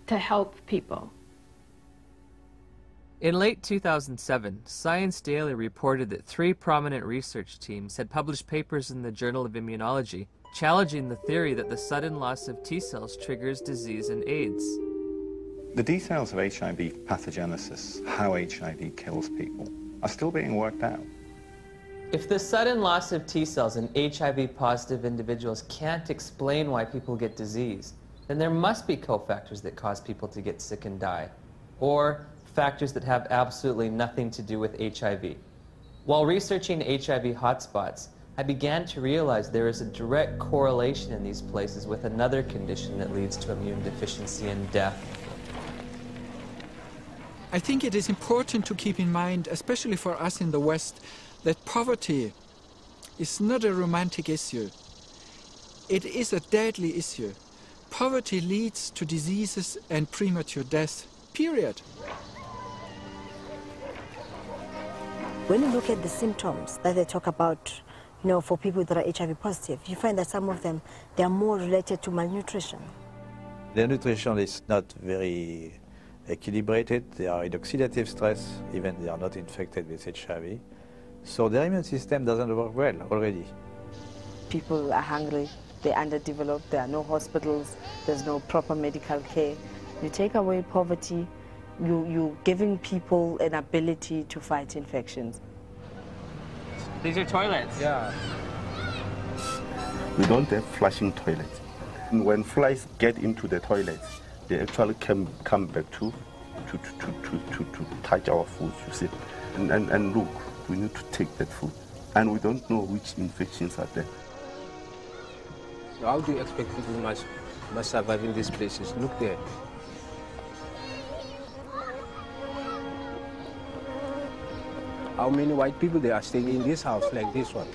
to help people. In late 2007, Science Daily reported that 3 prominent research teams had published papers in the Journal of Immunology challenging the theory that the sudden loss of T cells triggers disease and AIDS. The details of HIV pathogenesis, how HIV kills people, are still being worked out. If the sudden loss of T cells in HIV-positive individuals can't explain why people get disease, then there must be cofactors that cause people to get sick and die, or factors that have absolutely nothing to do with HIV. While researching HIV hotspots, I began to realize there is a direct correlation in these places with another condition that leads to immune deficiency and death. I think it is important to keep in mind, especially for us in the West, that poverty is not a romantic issue. It is a deadly issue. Poverty leads to diseases and premature death, period. When you look at the symptoms that they talk about, for people that are HIV positive, you find that some of them, they are more related to malnutrition. Their nutrition is not very equilibrated. They are in oxidative stress, even they are not infected with HIV. So their immune system doesn't work well already. People are hungry, they're underdeveloped, there are no hospitals, there's no proper medical care. You take away poverty, you're giving people an ability to fight infections. These are toilets. Yeah. We don't have flushing toilets. When flies get into the toilets, they actually come back to touch our food, you see. And look, we need to take that food. And we don't know which infections are there. How do you expect people must survive in these places? Look there. How many white people they are staying in this house like this one?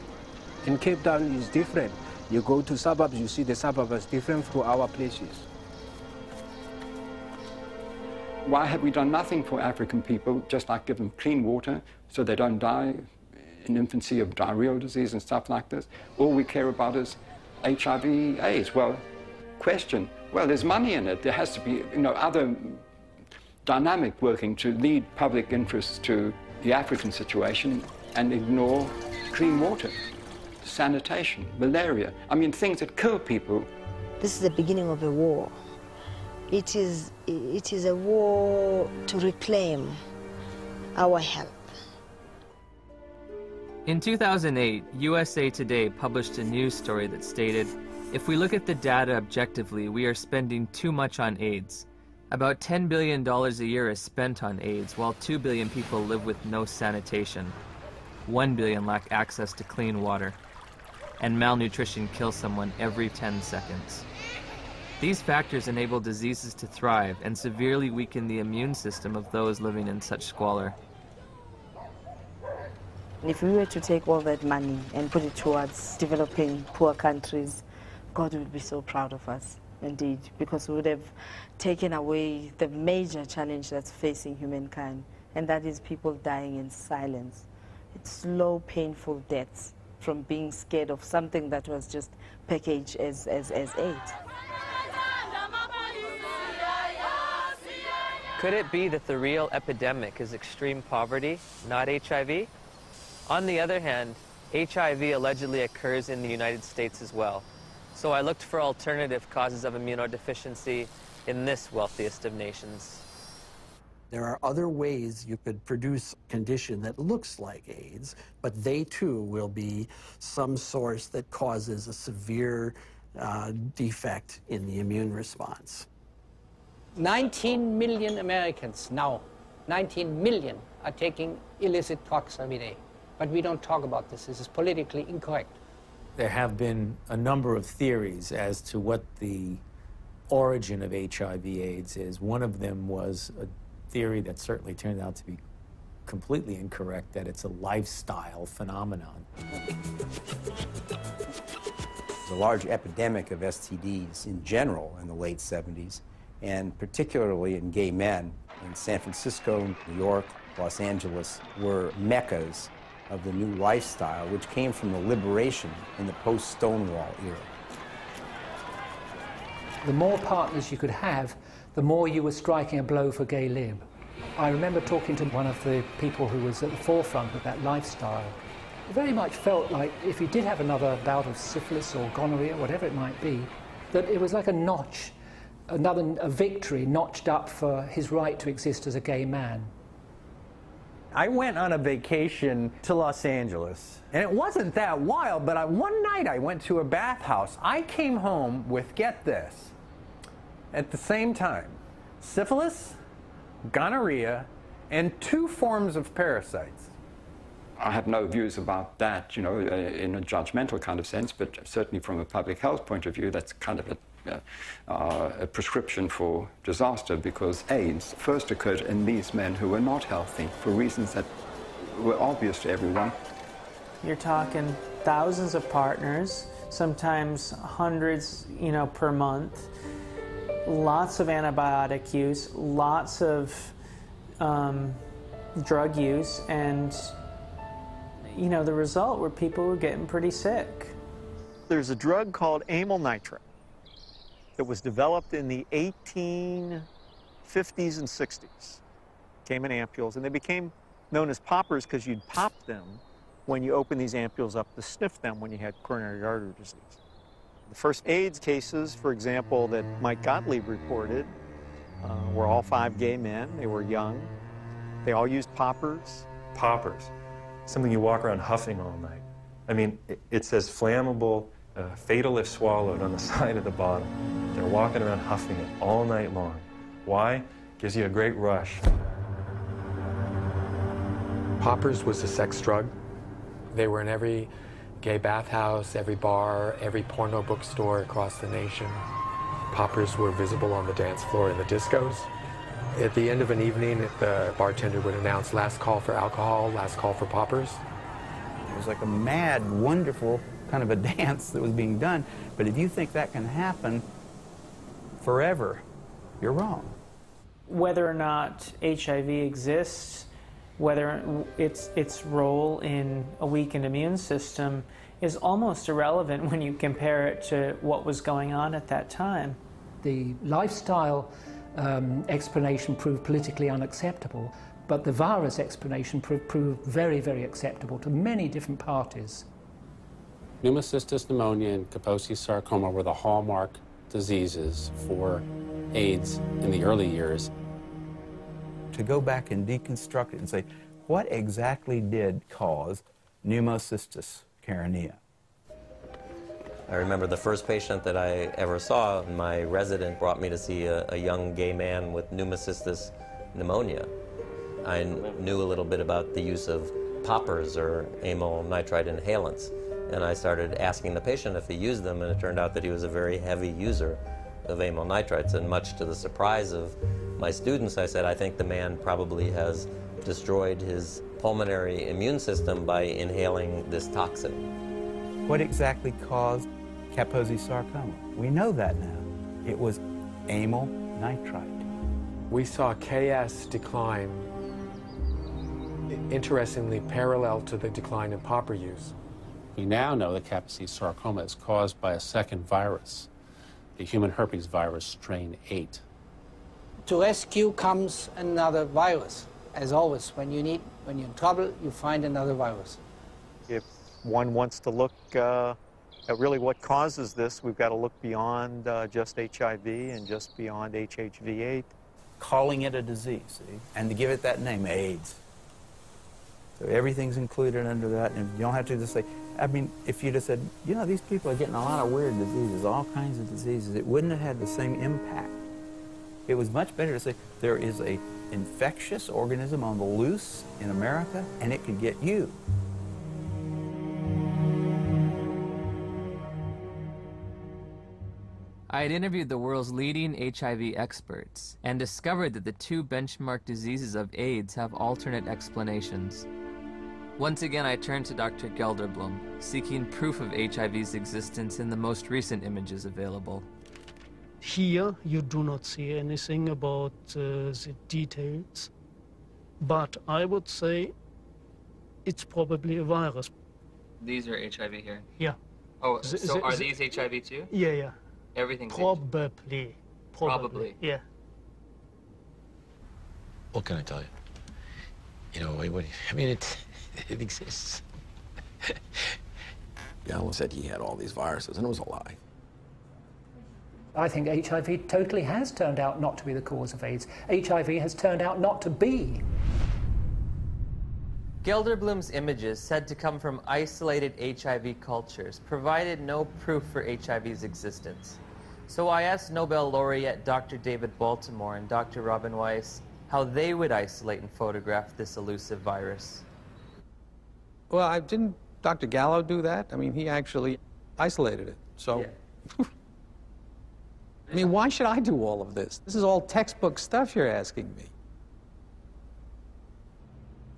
In Cape Town is different. You go to suburbs, you see the suburbs is different from our places. Why have we done nothing for African people, just like give them clean water so they don't die in infancy of diarrheal disease and stuff like this? All we care about is HIV, AIDS. Well, question. Well, there's money in it. There has to be, other dynamic working to lead public interests to the African situation and ignore clean water, sanitation, malaria. I mean, things that kill people. This is the beginning of a war. It is a war to reclaim our health. In 2008, USA Today published a news story that stated, if we look at the data objectively, we are spending too much on AIDS. About $10 billion a year is spent on AIDS, while 2 billion people live with no sanitation. 1 billion lack access to clean water. And malnutrition kills someone every 10 seconds. These factors enable diseases to thrive and severely weaken the immune system of those living in such squalor. If we were to take all that money and put it towards developing poor countries, God would be so proud of us, indeed, because we would have taken away the major challenge that's facing humankind, and that is people dying in silence. It's slow, painful deaths from being scared of something that was just packaged as AIDS. Could it be that the real epidemic is extreme poverty, not HIV? On the other hand, HIV allegedly occurs in the United States as well. So I looked for alternative causes of immunodeficiency in this wealthiest of nations. There are other ways you could produce a condition that looks like AIDS, but they too will be some source that causes a severe defect in the immune response. 19 million Americans now, 19 million are taking illicit drugs every day. But we don't talk about this. This is politically incorrect. There have been a number of theories as to what the origin of HIV/AIDS is. One of them was a theory that certainly turned out to be completely incorrect, that it's a lifestyle phenomenon. There's a large epidemic of STDs in general in the late 70s, and particularly in gay men. In San Francisco, New York, Los Angeles were meccas of the new lifestyle, which came from the liberation in the post-Stonewall era. The more partners you could have, the more you were striking a blow for gay lib. I remember talking to one of the people who was at the forefront of that lifestyle. It very much felt like if he did have another bout of syphilis or gonorrhea, whatever it might be, that it was like a notch, a victory notched up for his right to exist as a gay man. I went on a vacation to Los Angeles, and it wasn't that wild, but one night I went to a bathhouse. I came home with, get this, at the same time, syphilis, gonorrhea, and 2 forms of parasites. I have no views about that, you know, in a judgmental kind of sense, but certainly from a public health point of view, that's kind of a prescription for disaster, because AIDS first occurred in these men who were not healthy for reasons that were obvious to everyone. You're talking thousands of partners, sometimes hundreds, per month, lots of antibiotic use, lots of drug use, and the result were people were getting pretty sick. There's a drug called amyl nitrate that was developed in the 1850s and 60s. Came in ampules, and they became known as poppers because you'd pop them when you open these ampules up to sniff them when you had coronary artery disease. The first AIDS cases, for example, that Mike Gottlieb reported were all 5 gay men. They were young. They all used poppers. Poppers, something you walk around huffing all night. I mean, it says flammable, fatal if swallowed on the side of the bottle. They're walking around huffing it all night long. Why? Gives you a great rush. Poppers was a sex drug. They were in every gay bathhouse, every bar, every porno bookstore across the nation. Poppers were visible on the dance floor in the discos. At the end of an evening, the bartender would announce, last call for alcohol, last call for poppers. It was like a mad, wonderful kind of a dance that was being done. But if you think that can happen forever, you're wrong. Whether or not HIV exists, whether its role in a weakened immune system is almost irrelevant when you compare it to what was going on at that time. The lifestyle explanation proved politically unacceptable, but the virus explanation proved very, very acceptable to many different parties. Pneumocystis pneumonia and Kaposi's sarcoma were the hallmark diseases for AIDS in the early years. To go back and deconstruct it and say, What exactly did cause pneumocystis carinea? I remember the first patient that I ever saw, my resident brought me to see a young gay man with pneumocystis pneumonia. I knew a little bit about the use of poppers or amyl nitrite inhalants, and I started asking the patient if he used them, and it turned out that he was a very heavy user of amyl nitrites, and much to the surprise of my students, I said, I think the man probably has destroyed his pulmonary immune system by inhaling this toxin. What exactly caused Kaposi sarcoma? We know that now. It was amyl nitrite. We saw KS decline, interestingly parallel to the decline in popper use. We now know that Kaposi sarcoma is caused by a second virus, the human herpes virus strain 8. To rescue comes another virus. As always, when you're in trouble, you find another virus. If one wants to look at really what causes this, we've got to look beyond just HIV and just beyond HHV8. Calling it a disease, see? And to give it that name, AIDS. So everything's included under that, and you don't have to just say, I mean, if you just said, you know, these people are getting a lot of weird diseases, all kinds of diseases, it wouldn't have had the same impact. It was much better to say, there is an infectious organism on the loose in America, and it could get you. I had interviewed the world's leading HIV experts and discovered that the two benchmark diseases of AIDS have alternate explanations. Once again, I turned to Dr. Gelderblum, seeking proof of HIV's existence in the most recent images available. Here, you do not see anything about the details, but I would say it's probably a virus. These are HIV here? Yeah. Oh, so are these HIV too? Yeah, yeah. Everything's Probably. Probably. Yeah. What can I tell you? You know, I mean, it exists. Gallo said he had all these viruses, and it was a lie. I think HIV totally has turned out not to be the cause of AIDS. HIV has turned out not to be. Gelderblum's images, said to come from isolated HIV cultures, provided no proof for HIV's existence. So I asked Nobel laureate Dr. David Baltimore and Dr. Robin Weiss how they would isolate and photograph this elusive virus. Well, didn't Dr. Gallo do that? I mean, he actually isolated it, so... Yeah. I mean, why should I do all of this? This is all textbook stuff you're asking me.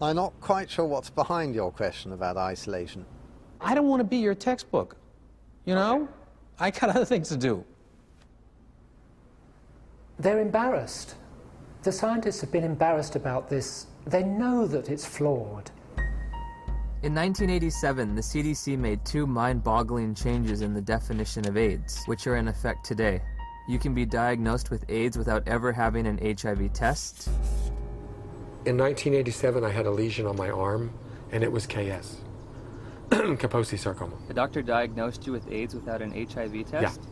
I'm not quite sure what's behind your question about isolation. I don't want to be your textbook, you know? I got other things to do. They're embarrassed. The scientists have been embarrassed about this. They know that it's flawed. In 1987, the CDC made two mind-boggling changes in the definition of AIDS, which are in effect today. You can be diagnosed with AIDS without ever having an HIV test. In 1987, I had a lesion on my arm, and it was KS, Kaposi sarcoma. The doctor diagnosed you with AIDS without an HIV test? Yeah.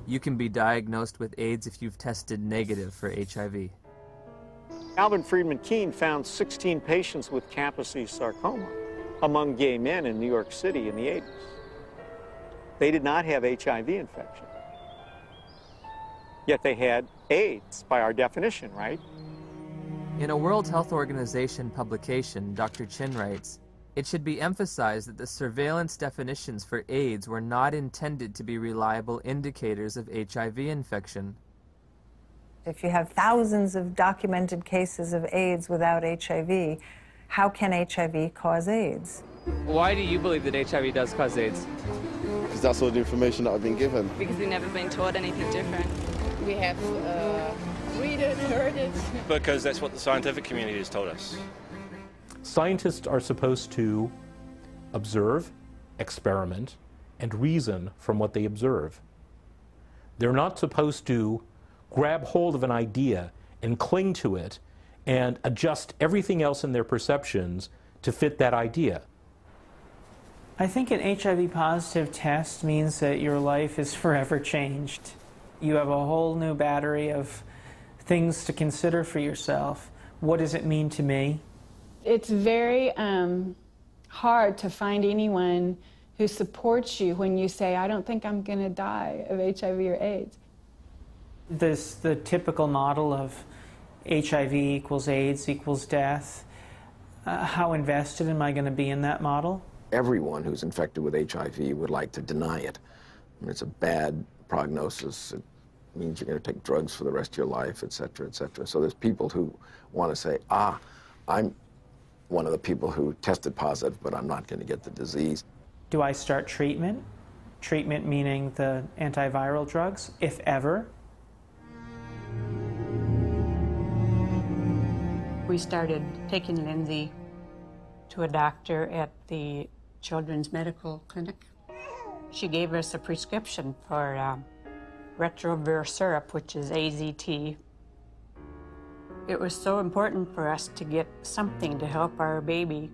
You can be diagnosed with AIDS if you've tested negative for HIV. Alvin Friedman Keene found 16 patients with Kaposi sarcoma among gay men in New York City in the 80s. They did not have HIV infection. Yet they had AIDS by our definition, right? In a World Health Organization publication, Dr. Chin writes, "It should be emphasized that the surveillance definitions for AIDS were not intended to be reliable indicators of HIV infection." If you have thousands of documented cases of AIDS without HIV, how can HIV cause AIDS? Why do you believe that HIV does cause AIDS? Because that's all the information that I've been given. Because we've never been taught anything different. We have read it, heard it. Because that's what the scientific community has told us. Scientists are supposed to observe, experiment, and reason from what they observe. They're not supposed to grab hold of an idea and cling to it and adjust everything else in their perceptions to fit that idea. I think an HIV positive test means that your life is forever changed. You have a whole new battery of things to consider for yourself. What does it mean to me? It's very hard to find anyone who supports you when you say, I don't think I'm going to die of HIV or AIDS. The typical model of HIV equals AIDS equals death. How invested am I going to be in that model? Everyone who's infected with HIV would like to deny it. I mean, it's a bad prognosis. It means you're going to take drugs for the rest of your life, et cetera, et cetera. So there's people who want to say, I'm one of the people who tested positive, but I'm not going to get the disease. Do I start treatment? Treatment meaning the antiviral drugs, if ever? We started taking Lindsay to a doctor at the Children's Medical Clinic. She gave us a prescription for retrovir syrup, which is AZT. It was so important for us to get something to help our baby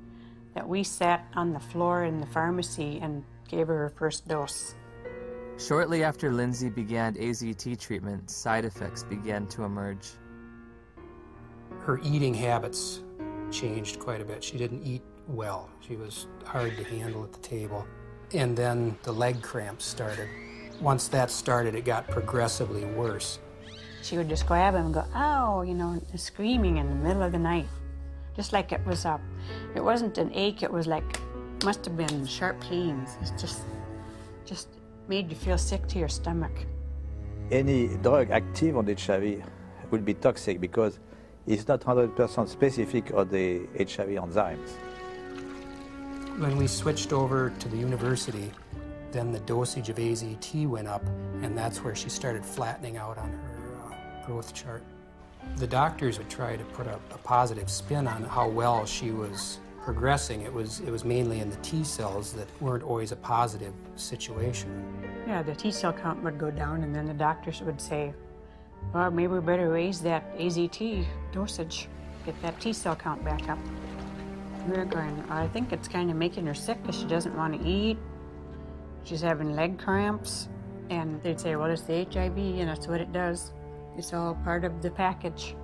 that we sat on the floor in the pharmacy and gave her first dose. Shortly after Lindsay began AZT treatment, side effects began to emerge. Her eating habits changed quite a bit. She didn't eat well. She was hard to handle at the table. And then the leg cramps started. Once that started, it got progressively worse. She would just grab him and go, ow, you know, screaming in the middle of the night. Just like it was it wasn't an ache, it was like, must have been sharp pains. It just made you feel sick to your stomach. Any drug active on HIV will be toxic because it's not 100% specific on the HIV enzymes. When we switched over to the university, then the dosage of AZT went up, and that's where she started flattening out on her growth chart. The doctors would try to put a positive spin on how well she was progressing. It was mainly in the T cells that weren't always a positive situation. Yeah, the T cell count would go down, and then the doctors would say, well, maybe we better raise that AZT dosage, get that T cell count back up. We were going, I think it's kind of making her sick because she doesn't want to eat. She's having leg cramps. And they'd say, well, it's the HIV, and that's what it does. It's all part of the package.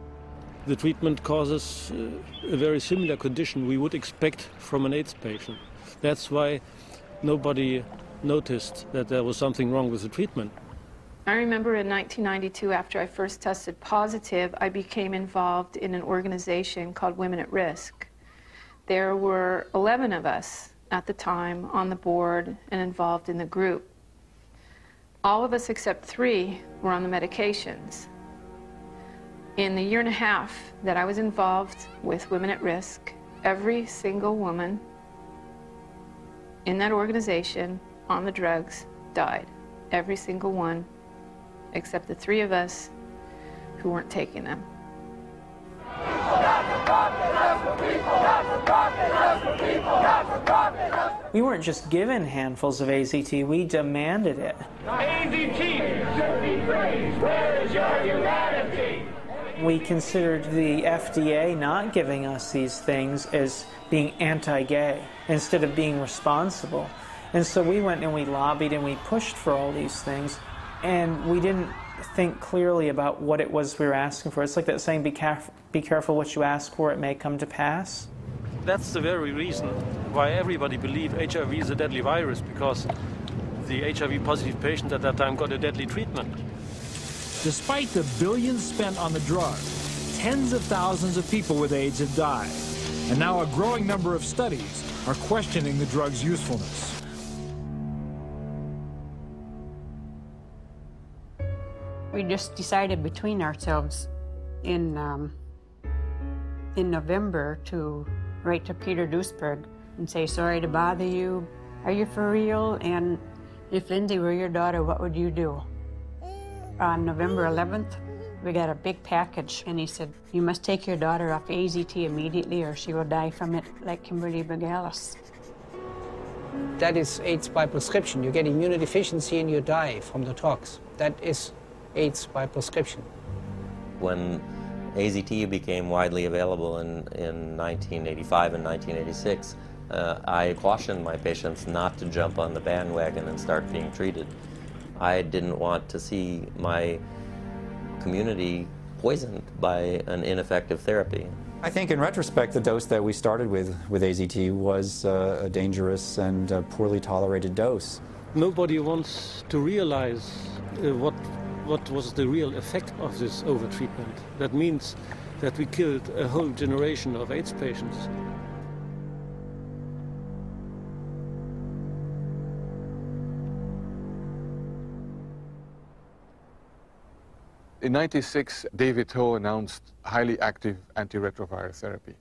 The treatment causes a very similar condition we would expect from an AIDS patient. That's why nobody noticed that there was something wrong with the treatment. I remember in 1992, after I first tested positive, I became involved in an organization called Women at Risk. There were 11 of us at the time on the board and involved in the group. All of us except 3 were on the medications. In the year and a half that I was involved with Women at Risk, every single woman in that organization on the drugs died. Every single one, except the 3 of us who weren't taking them. We weren't just given handfuls of AZT, we demanded it. AZT should be praised. Where is your humanity? We considered the FDA not giving us these things as being anti-gay instead of being responsible. And so we went and we lobbied and we pushed for all these things, and we didn't think clearly about what it was we were asking for. It's like that saying, be careful what you ask for, it may come to pass. That's the very reason why everybody believed HIV is a deadly virus, because the HIV positive patient at that time got a deadly treatment. Despite the billions spent on the drug, tens of thousands of people with AIDS have died. And now a growing number of studies are questioning the drug's usefulness. We just decided between ourselves in November to write to Peter Duisberg and say, sorry to bother you. Are you for real? And if Lindsay were your daughter, what would you do? On November 11th, we got a big package, and he said, you must take your daughter off AZT immediately or she will die from it like Kimberly Begalis. That is AIDS by prescription. You get immunodeficiency and you die from the tox. That is AIDS by prescription. When AZT became widely available in 1985 and 1986, I cautioned my patients not to jump on the bandwagon and start being treated. I didn't want to see my community poisoned by an ineffective therapy. I think in retrospect, the dose that we started with AZT was a dangerous and poorly tolerated dose. Nobody wants to realize what was the real effect of this overtreatment. That means that we killed a whole generation of AIDS patients. In '96, David Ho announced highly active antiretroviral therapy.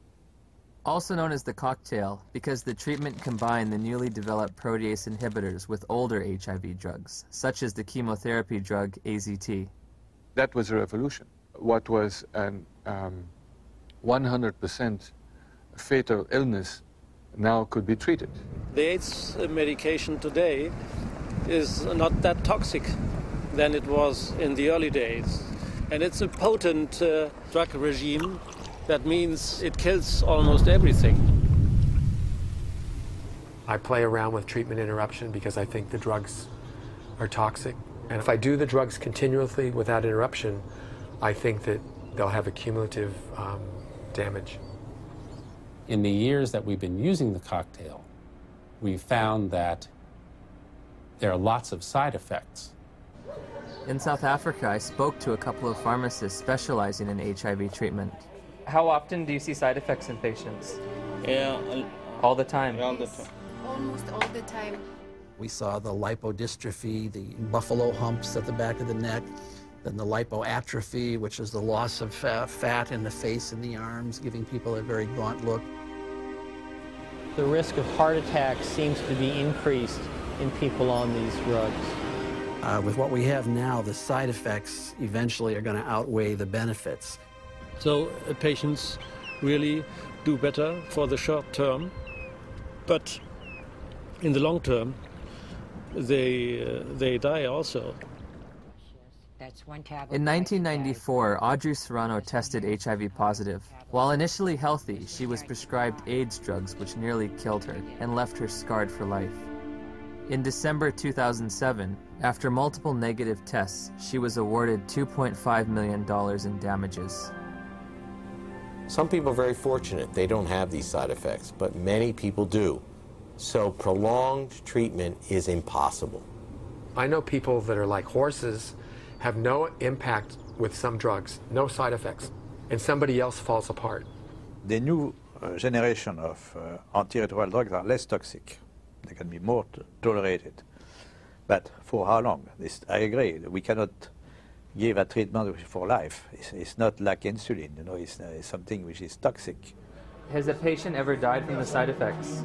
Also known as the cocktail, because the treatment combined the newly developed protease inhibitors with older HIV drugs, such as the chemotherapy drug AZT. That was a revolution. What was an 100% fatal illness now could be treated. The AIDS medication today is not that toxic than it was in the early days. And it's a potent drug regime. That means it kills almost everything. I play around with treatment interruption because I think the drugs are toxic. And if I do the drugs continuously without interruption, I think that they'll have a cumulative damage. In the years that we've been using the cocktail, we've found that there are lots of side effects. In South Africa, I spoke to a couple of pharmacists specializing in HIV treatment. How often do you see side effects in patients? Yeah. All the time? All the time. Almost all the time. We saw the lipodystrophy, the buffalo humps at the back of the neck, then the lipoatrophy, which is the loss of fat in the face and the arms, giving people a very gaunt look. The risk of heart attack seems to be increased in people on these drugs. With what we have now, the side effects eventually are going to outweigh the benefits. So patients really do better for the short term, but in the long term, they die also. In 1994, Audrey Serrano tested HIV positive. While initially healthy, she was prescribed AIDS drugs which nearly killed her and left her scarred for life. In December 2007, after multiple negative tests, she was awarded $2.5 million in damages. Some people are very fortunate. They don't have these side effects, but many people do. So prolonged treatment is impossible. I know people that are like horses, have no impact with some drugs, no side effects, and somebody else falls apart. The new generation of antiretroviral drugs are less toxic. They can be more tolerated. But for how long? I agree. We cannot give a treatment for life. It's not like insulin. You know, it's something which is toxic. Has a patient ever died from the side effects?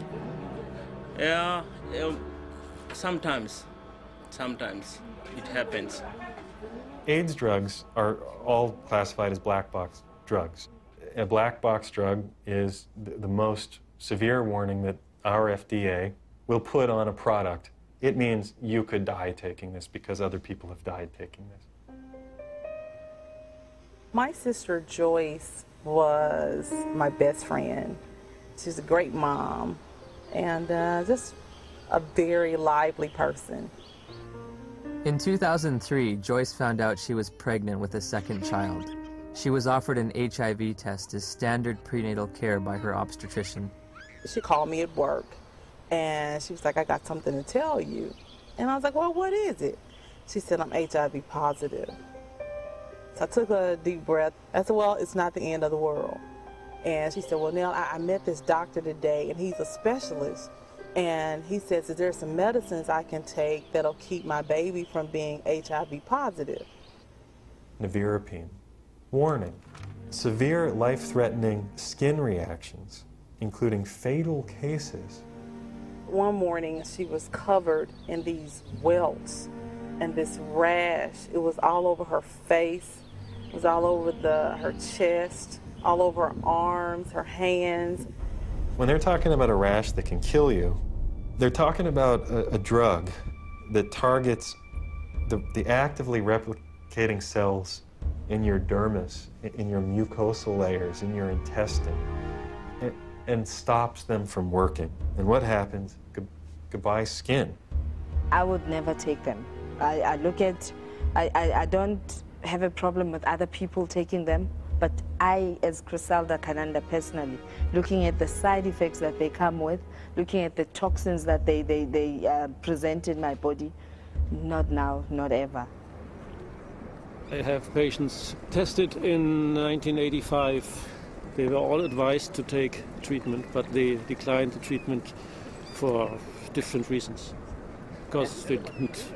Yeah, sometimes it happens. AIDS drugs are all classified as black box drugs. A black box drug is the most severe warning that our FDA will put on a product. It means you could die taking this because other people have died taking this. My sister Joyce was my best friend. She's a great mom and just a very lively person. In 2003, Joyce found out she was pregnant with a second child. She was offered an HIV test as standard prenatal care by her obstetrician. She called me at work and she was like, I got something to tell you. And I was like, well, what is it? She said, I'm HIV positive. So I took a deep breath. I said, well, it's not the end of the world. And she said, well, Nell, I met this doctor today and he's a specialist. And he says that there's some medicines I can take that'll keep my baby from being HIV positive. Nevirapine. Warning. Severe life-threatening skin reactions, including fatal cases. One morning, she was covered in these welts and this rash. It was all over her face. It was all over her chest, all over her arms, her hands. When they're talking about a rash that can kill you, they're talking about a drug that targets the actively replicating cells in your dermis, in your mucosal layers, in your intestine, and stops them from working. And what happens? Goodbye skin. I would never take them. I don't have a problem with other people taking them, But I, as Criselda Kananda personally, looking at the side effects that they come with, looking at the toxins that they present in my body, not now, not ever. I have patients tested in 1985. They were all advised to take treatment, but they declined the treatment for different reasons. Because they didn't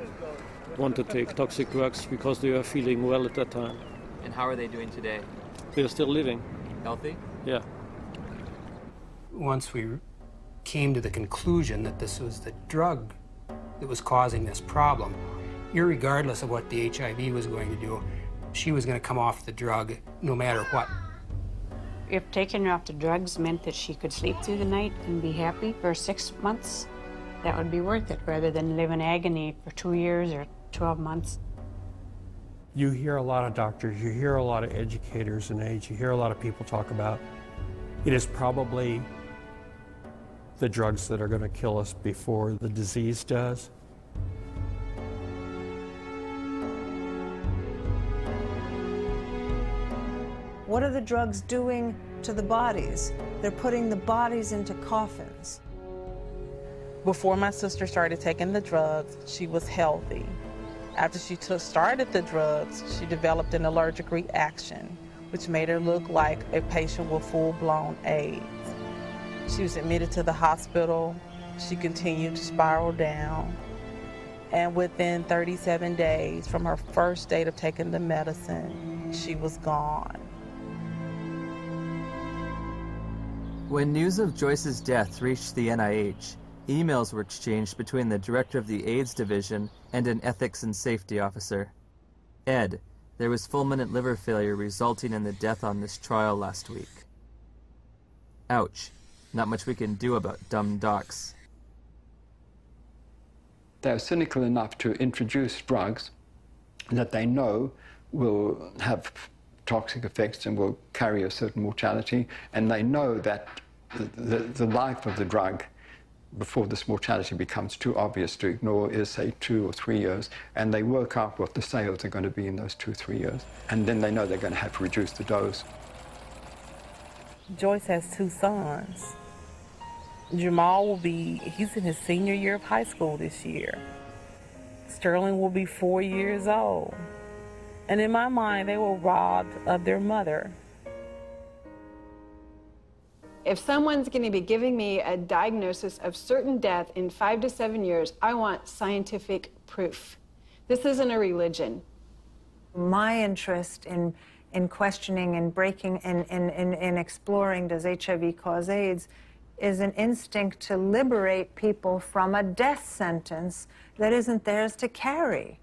want to take toxic drugs because they were feeling well at that time. And how are they doing today? They're still living. Healthy? Yeah. Once we came to the conclusion that this was the drug that was causing this problem, irregardless of what the HIV was going to do, she was going to come off the drug no matter what. If taking her off the drugs meant that she could sleep through the night and be happy for 6 months, that would be worth it, rather than live in agony for 2 years or 12 months. You hear a lot of doctors, you hear a lot of educators in AIDS, you hear a lot of people talk about it is probably the drugs that are going to kill us before the disease does. What are the drugs doing to the bodies? They're putting the bodies into coffins. Before my sister started taking the drugs, she was healthy. After she started the drugs, she developed an allergic reaction, which made her look like a patient with full-blown AIDS. She was admitted to the hospital. She continued to spiral down. And within 37 days from her first date of taking the medicine, she was gone. When news of Joyce's death reached the NIH, emails were exchanged between the director of the AIDS division and an ethics and safety officer. Ed, there was fulminant liver failure resulting in the death on this trial last week. Ouch. Not much we can do about dumb docs. They're cynical enough to introduce drugs that they know will have toxic effects and will carry a certain mortality, and they know that the life of the drug before this mortality becomes too obvious to ignore is, say, 2 or 3 years, and they work out what the sales are going to be in those 2 or 3 years, and then they know they're going to have to reduce the dose. Joyce has 2 sons. Jamal he's in his senior year of high school this year. Sterling will be 4 years old. And in my mind, they were robbed of their mother. If someone's going to be giving me a diagnosis of certain death in 5 to 7 years, I want scientific proof. This isn't a religion. My interest in questioning and breaking and exploring does HIV cause AIDS is an instinct to liberate people from a death sentence that isn't theirs to carry.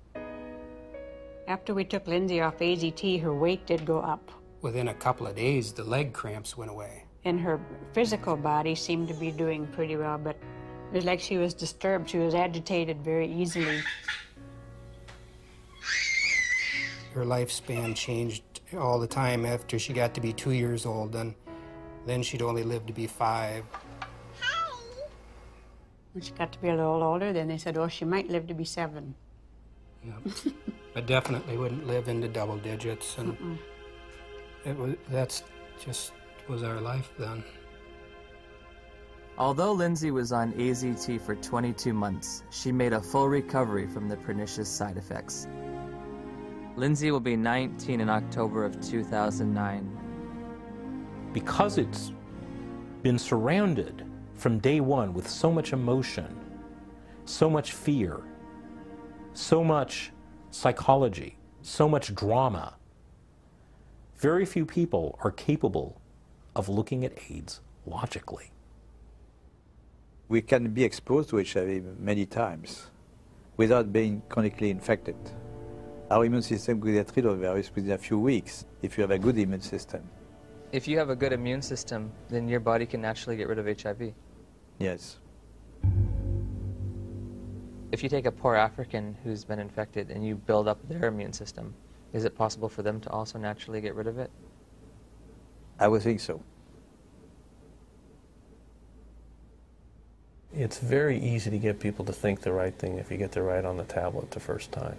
After we took Lindsay off AZT, her weight did go up. Within a couple of days, the leg cramps went away. And her physical body seemed to be doing pretty well, but it was like she was disturbed. She was agitated very easily. Her lifespan changed all the time after she got to be 2 years old, and then she'd only live to be 5. When she got to be a little older, then they said, oh, she might live to be 7. Yep. I definitely wouldn't live into double digits, and that's just was our life then. Although Lindsay was on AZT for 22 months, she made a full recovery from the pernicious side effects. Lindsay will be 19 in October of 2009. Because it's been surrounded from day one with so much emotion, so much fear, so much psychology, so much drama, very few people are capable of looking at AIDS logically. We can be exposed to HIV many times without being chronically infected. Our immune system could get rid of the virus within a few weeks if you have a good immune system. If you have a good immune system, then your body can naturally get rid of HIV. Yes. If you take a poor African who's been infected and you build up their immune system, is it possible for them to also naturally get rid of it? I would think so. It's very easy to get people to think the right thing if you get the right on the tablet the first time.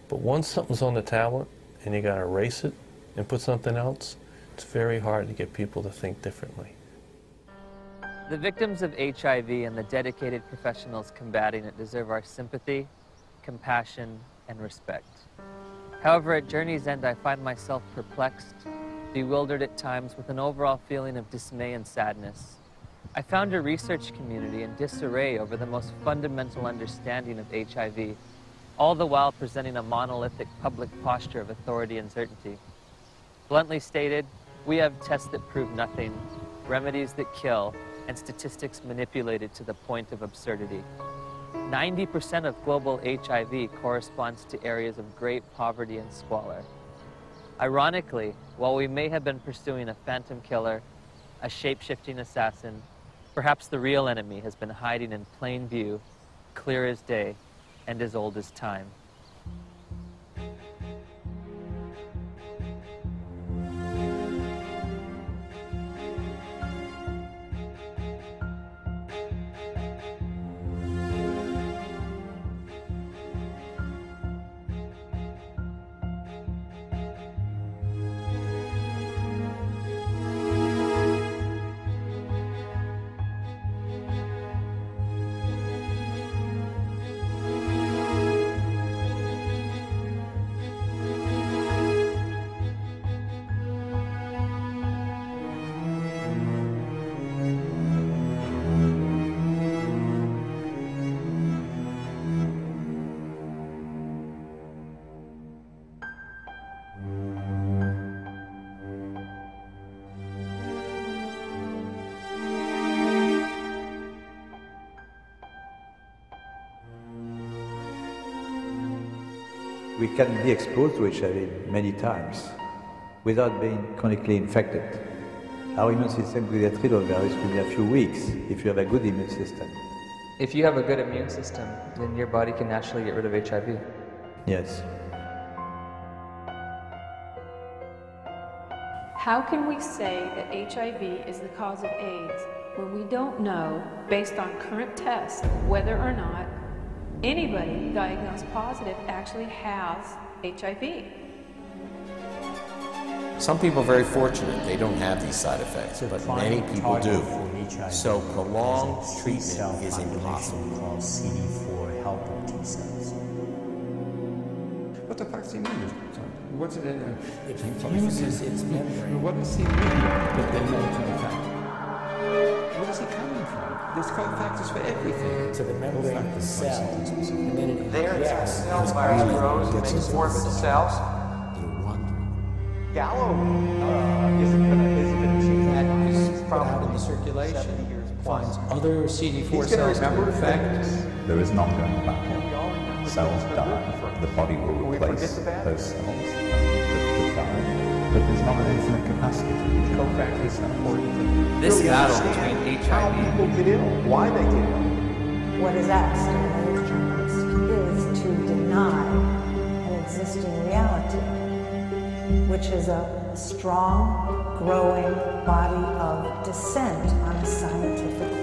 But once something's on the tablet and you got to erase it and put something else, it's very hard to get people to think differently. The victims of HIV and the dedicated professionals combating it deserve our sympathy, compassion, and respect. However, at Journey's End, I find myself perplexed, bewildered at times with an overall feeling of dismay and sadness. I found a research community in disarray over the most fundamental understanding of HIV, all the while presenting a monolithic public posture of authority and certainty. Bluntly stated, we have tests that prove nothing, remedies that kill, and statistics manipulated to the point of absurdity. 90% of global HIV corresponds to areas of great poverty and squalor. Ironically, while we may have been pursuing a phantom killer, a shape-shifting assassin, perhaps the real enemy has been hiding in plain view, clear as day, and as old as time. We can be exposed to HIV many times without being chronically infected. Our immune system will get rid of the virus within a few weeks if you have a good immune system. If you have a good immune system, then your body can naturally get rid of HIV. Yes. How can we say that HIV is the cause of AIDS when we don't know, based on current tests, whether or not anybody diagnosed positive actually has HIV? Some people are very fortunate. They don't have these side effects, but many people do. So prolonged treatment is impossible. Called CD4 helper T cells. What the fuck's the immune? What's it in? It fuses its membrane. What does he mean? But then effect. Where is he coming from? There's cofactors for everything. To the membrane of the cell. And then it there, the cell virus grows and makes more of its cells. Gallo isn't going to achieve that because probably in the circulation finds other CD4 cells to infect. There is an ongoing battle. Cells die, the body will replace those cells that die, but there's not an infinite capacity to use cofactors are important. This battle between HIV how people get ill, why they get ill. What is asked of those journalists is to deny an existing reality, which is a strong, growing body of dissent on a scientific